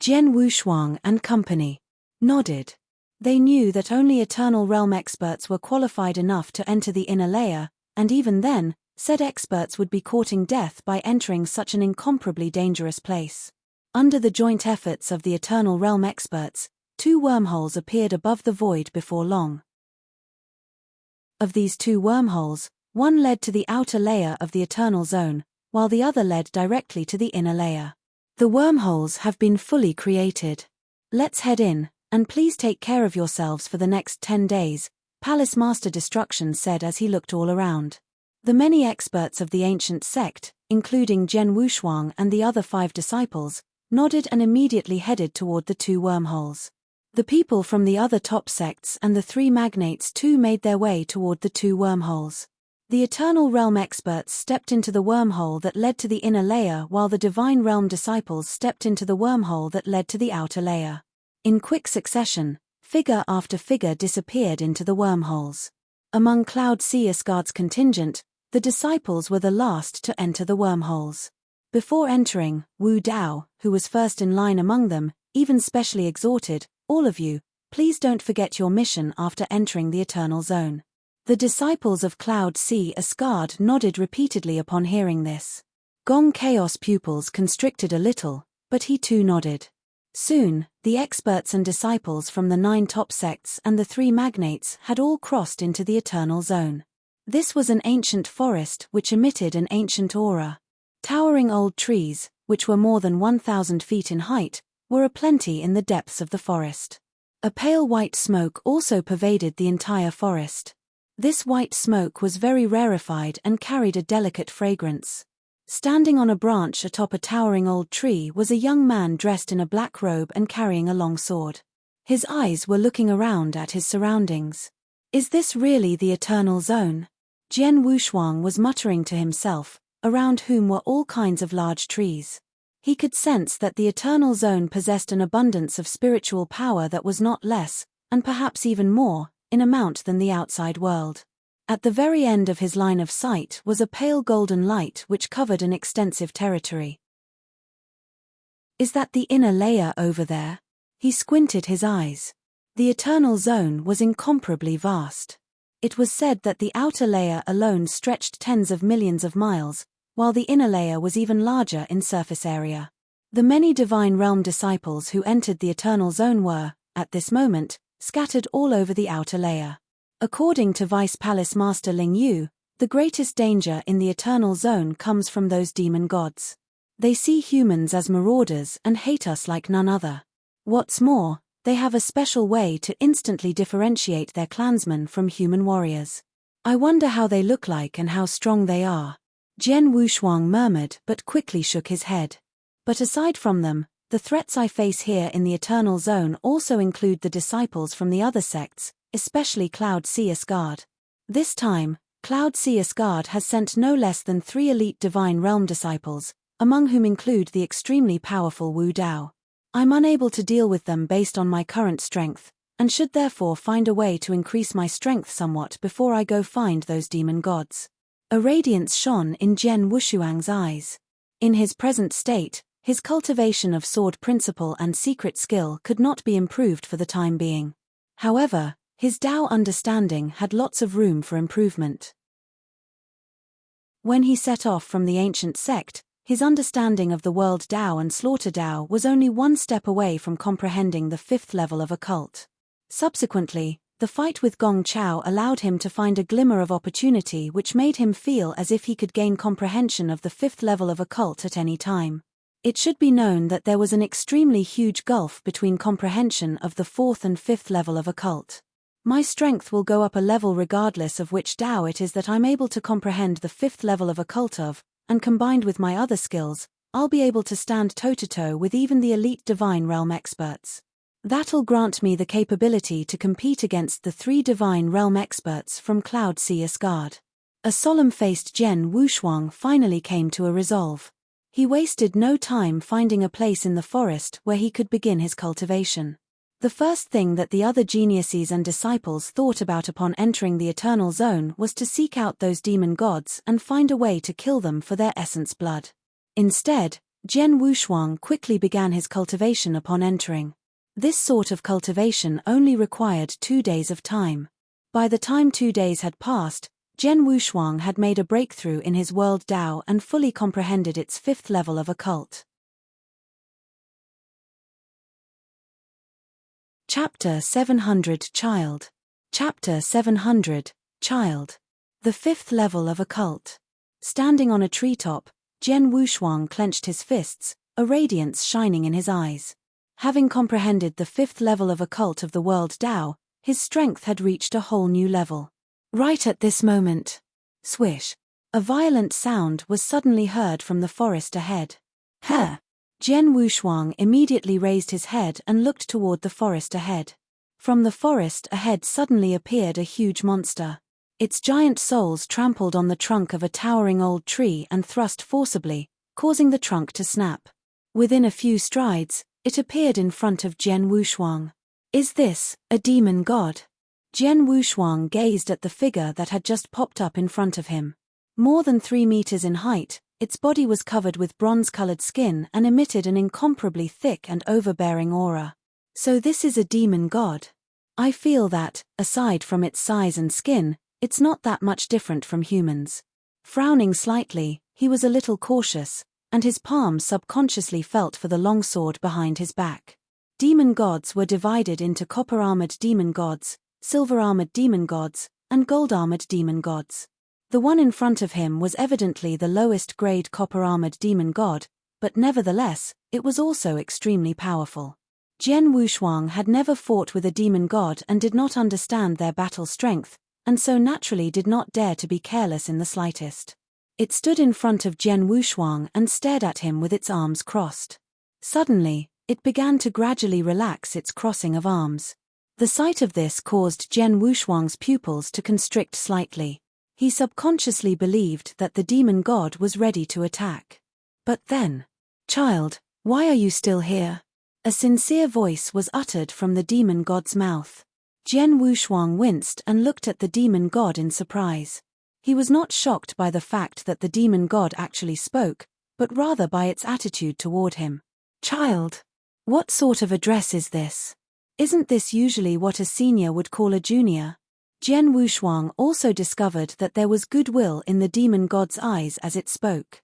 Jian Wushuang and company nodded. They knew that only Eternal Realm experts were qualified enough to enter the inner layer, and even then, said experts would be courting death by entering such an incomparably dangerous place. Under the joint efforts of the Eternal Realm experts, 2 wormholes appeared above the void before long. Of these 2 wormholes, one led to the outer layer of the Eternal Zone, while the other led directly to the inner layer. The wormholes have been fully created. Let's head in, and please take care of yourselves for the next 10 days, Palace Master Destruction said as he looked all around. The many experts of the ancient sect, including Jian Wushuang and the other 5 disciples, nodded and immediately headed toward the 2 wormholes. The people from the other top sects and the 3 magnates too made their way toward the 2 wormholes. The Eternal Realm experts stepped into the wormhole that led to the inner layer while the Divine Realm disciples stepped into the wormhole that led to the outer layer. In quick succession, figure after figure disappeared into the wormholes. Among Cloud Sea Asgard's contingent, the disciples were the last to enter the wormholes. Before entering, Wu Dao, who was first in line among them, even specially exhorted, "All of you, please don't forget your mission after entering the Eternal Zone." The disciples of Cloud Sea Asgard nodded repeatedly upon hearing this. Gong Chaos pupils constricted a little, but he too nodded. Soon, the experts and disciples from the 9 top sects and the 3 magnates had all crossed into the Eternal Zone. This was an ancient forest which emitted an ancient aura. Towering old trees, which were more than 1,000 feet in height, were aplenty in the depths of the forest. A pale white smoke also pervaded the entire forest. This white smoke was very rarefied and carried a delicate fragrance. Standing on a branch atop a towering old tree was a young man dressed in a black robe and carrying a long sword. His eyes were looking around at his surroundings. Is this really the Eternal Zone? Jian Wushuang was muttering to himself, around whom were all kinds of large trees. He could sense that the Eternal Zone possessed an abundance of spiritual power that was not less, and perhaps even more, in amount than the outside world. At the very end of his line of sight was a pale golden light which covered an extensive territory. Is that the inner layer over there? He squinted his eyes. The Eternal Zone was incomparably vast. It was said that the outer layer alone stretched tens of millions of miles, while the inner layer was even larger in surface area. The many Divine Realm disciples who entered the Eternal Zone were, at this moment, scattered all over the outer layer. According to Vice Palace Master Ling Yu, the greatest danger in the Eternal Zone comes from those demon gods. They see humans as marauders and hate us like none other. What's more, they have a special way to instantly differentiate their clansmen from human warriors. I wonder how they look like and how strong they are. Jian Wushuang murmured but quickly shook his head. But aside from them, the threats I face here in the Eternal Zone also include the disciples from the other sects, especially Cloud Sea Asgard. This time, Cloud Sea Asgard has sent no less than 3 elite Divine Realm disciples, among whom include the extremely powerful Wu Dao. I'm unable to deal with them based on my current strength, and should therefore find a way to increase my strength somewhat before I go find those demon gods. A radiance shone in Jian Wushuang's eyes. In his present state, his cultivation of sword principle and secret skill could not be improved for the time being. However, his Dao understanding had lots of room for improvement. When he set off from the ancient sect, his understanding of the world Dao and slaughter Dao was only one step away from comprehending the 5th level of occult. Subsequently, the fight with Gong Chao allowed him to find a glimmer of opportunity which made him feel as if he could gain comprehension of the 5th level of occult at any time. It should be known that there was an extremely huge gulf between comprehension of the 4th and 5th level of occult. My strength will go up a level regardless of which Dao it is that I'm able to comprehend the 5th level of occult of, and combined with my other skills, I'll be able to stand toe-to-toe with even the elite divine realm experts. That'll grant me the capability to compete against the 3 divine realm experts from Cloud Sea Asgard. A solemn-faced Jen Wushuang finally came to a resolve. He wasted no time finding a place in the forest where he could begin his cultivation. The first thing that the other geniuses and disciples thought about upon entering the Eternal Zone was to seek out those demon gods and find a way to kill them for their essence blood. Instead, Jen Wushuang quickly began his cultivation upon entering. This sort of cultivation only required 2 days of time. By the time 2 days had passed, Jen Wushuang had made a breakthrough in his world Dao and fully comprehended its 5th level of occult. Chapter 700 Child. Chapter 700 Child. The 5th level of occult. Standing on a treetop, Jen Wushuang clenched his fists, a radiance shining in his eyes. Having comprehended the 5th level of occult of the world Dao, his strength had reached a whole new level. Right at this moment, swish, a violent sound was suddenly heard from the forest ahead. Huh! Jen Wushuang immediately raised his head and looked toward the forest ahead. From the forest ahead suddenly appeared a huge monster. Its giant soles trampled on the trunk of a towering old tree and thrust forcibly, causing the trunk to snap. Within a few strides, it appeared in front of Jen Wushuang. Is this a demon god? Jen Wushuang gazed at the figure that had just popped up in front of him. More than 3 meters in height, its body was covered with bronze-colored skin and emitted an incomparably thick and overbearing aura. So this is a demon god. I feel that, aside from its size and skin, it's not that much different from humans. Frowning slightly, he was a little cautious, and his palm subconsciously felt for the longsword behind his back. Demon gods were divided into copper-armored demon gods, silver-armored demon gods, and gold-armored demon gods. The one in front of him was evidently the lowest-grade copper-armored demon god, but nevertheless, it was also extremely powerful. Jen Wushuang had never fought with a demon god and did not understand their battle strength, and so naturally did not dare to be careless in the slightest. It stood in front of Jen Wushuang and stared at him with its arms crossed. Suddenly, it began to gradually relax its crossing of arms. The sight of this caused Jen Wushuang's pupils to constrict slightly. He subconsciously believed that the demon god was ready to attack. But then, "Child, why are you still here?" A sincere voice was uttered from the demon god's mouth. Jen Wushuang winced and looked at the demon god in surprise. He was not shocked by the fact that the demon god actually spoke, but rather by its attitude toward him. "Child, what sort of address is this? Isn't this usually what a senior would call a junior?" Jen Wushuang also discovered that there was goodwill in the demon god's eyes as it spoke.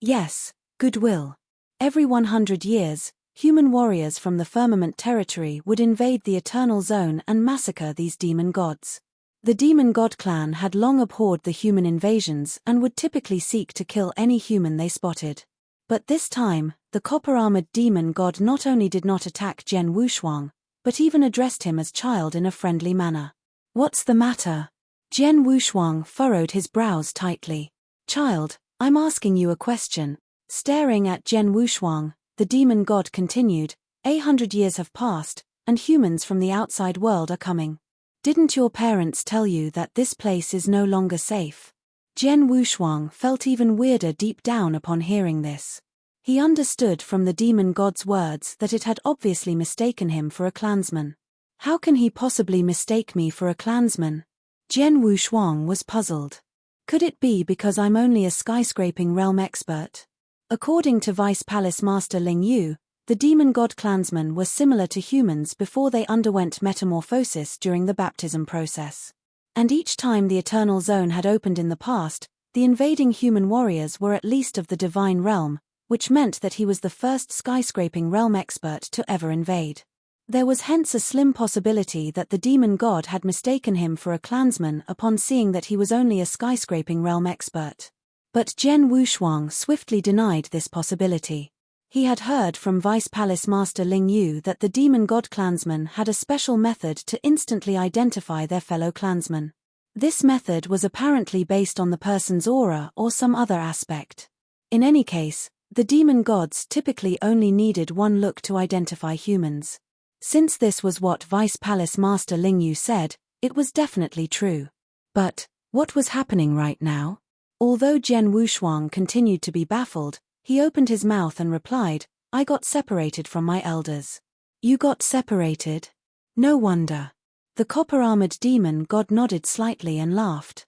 Yes, goodwill. Every 100 years, human warriors from the firmament territory would invade the Eternal Zone and massacre these demon gods. The demon god clan had long abhorred the human invasions and would typically seek to kill any human they spotted. But this time, the copper-armored demon god not only did not attack Jen Wushuang, but even addressed him as child in a friendly manner. "What's the matter?" Jen Wushuang furrowed his brows tightly. "Child, I'm asking you a question." Staring at Jen Wushuang, the demon god continued, "100 years have passed, and humans from the outside world are coming. Didn't your parents tell you that this place is no longer safe?" Jen Wushuang felt even weirder deep down upon hearing this. He understood from the demon god's words that it had obviously mistaken him for a clansman. How can he possibly mistake me for a clansman? Jen Wushuang was puzzled. Could it be because I'm only a skyscraping realm expert? According to Vice Palace Master Ling Yu, the demon god clansmen were similar to humans before they underwent metamorphosis during the baptism process. And each time the Eternal Zone had opened in the past, the invading human warriors were at least of the divine realm, which meant that he was the first skyscraping realm expert to ever invade. There was hence a slim possibility that the demon god had mistaken him for a clansman upon seeing that he was only a skyscraping realm expert. But Jian Wushuang swiftly denied this possibility. He had heard from Vice Palace Master Ling Yu that the demon god clansmen had a special method to instantly identify their fellow clansmen. This method was apparently based on the person's aura or some other aspect. In any case, the demon gods typically only needed one look to identify humans. Since this was what Vice Palace Master Ling Yu said, it was definitely true. But what was happening right now? Although Jian Wushuang continued to be baffled, he opened his mouth and replied, "I got separated from my elders." "You got separated? No wonder." The copper-armored demon god nodded slightly and laughed.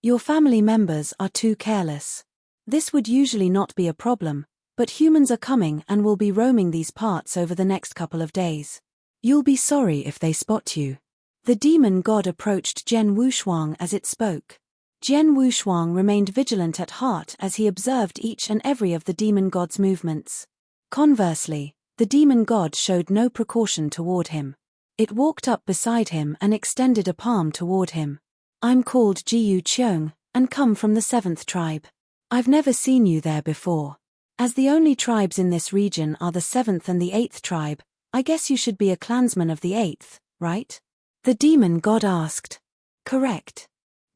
"Your family members are too careless. This would usually not be a problem, but humans are coming and will be roaming these parts over the next couple of days. You'll be sorry if they spot you." The demon god approached Jian Wushuang as it spoke. Jian Wushuang remained vigilant at heart as he observed each and every of the demon god's movements. Conversely, the demon god showed no precaution toward him. It walked up beside him and extended a palm toward him. "I'm called Jiyu Cheong, and come from the 7th tribe. I've never seen you there before. As the only tribes in this region are the 7th and the 8th tribe, I guess you should be a clansman of the 8th, right?" the demon god asked. "Correct."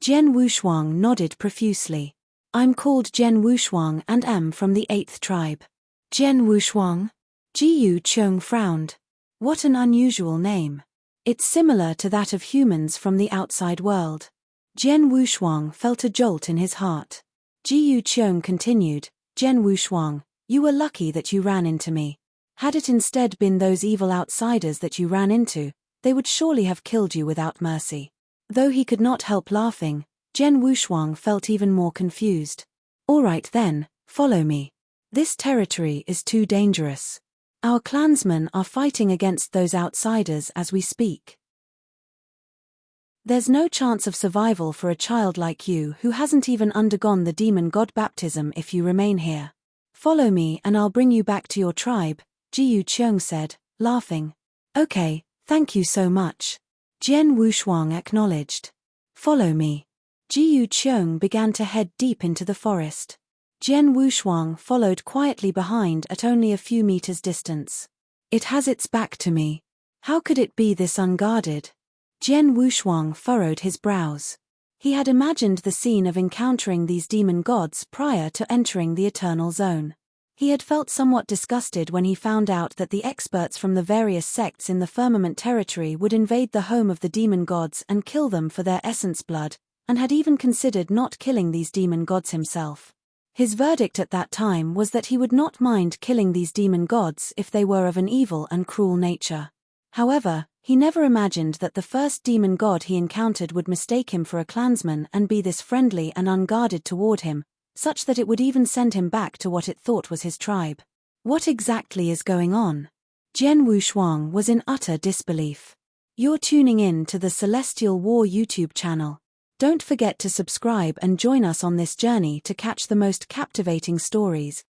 Jian Wushuang nodded profusely. "I'm called Jian Wushuang and am from the 8th tribe." "Jian Wushuang?" Jiyu Cheong frowned. "What an unusual name. It's similar to that of humans from the outside world." Jian Wushuang felt a jolt in his heart. Jiyu Cheong continued, "Jian Wushuang, you were lucky that you ran into me. Had it instead been those evil outsiders that you ran into, they would surely have killed you without mercy." Though he could not help laughing, Jian Wushuang felt even more confused. "All right then, follow me. This territory is too dangerous. Our clansmen are fighting against those outsiders as we speak. There's no chance of survival for a child like you who hasn't even undergone the demon god baptism if you remain here. Follow me and I'll bring you back to your tribe," Jiyu Cheong said, laughing. "Okay, thank you so much." Jian Wushuang acknowledged. "Follow me." Jiyu Cheong began to head deep into the forest. Jian Wushuang followed quietly behind at only a few meters distance. "It has its back to me. How could it be this unguarded?" Jian Wushuang furrowed his brows. He had imagined the scene of encountering these demon gods prior to entering the Eternal Zone. He had felt somewhat disgusted when he found out that the experts from the various sects in the Firmament territory would invade the home of the demon gods and kill them for their essence blood, and had even considered not killing these demon gods himself. His verdict at that time was that he would not mind killing these demon gods if they were of an evil and cruel nature. However, he never imagined that the first demon god he encountered would mistake him for a clansman and be this friendly and unguarded toward him, such that it would even send him back to what it thought was his tribe. What exactly is going on? Jian Wushuang was in utter disbelief. You're tuning in to the Celestial War YouTube channel. Don't forget to subscribe and join us on this journey to catch the most captivating stories,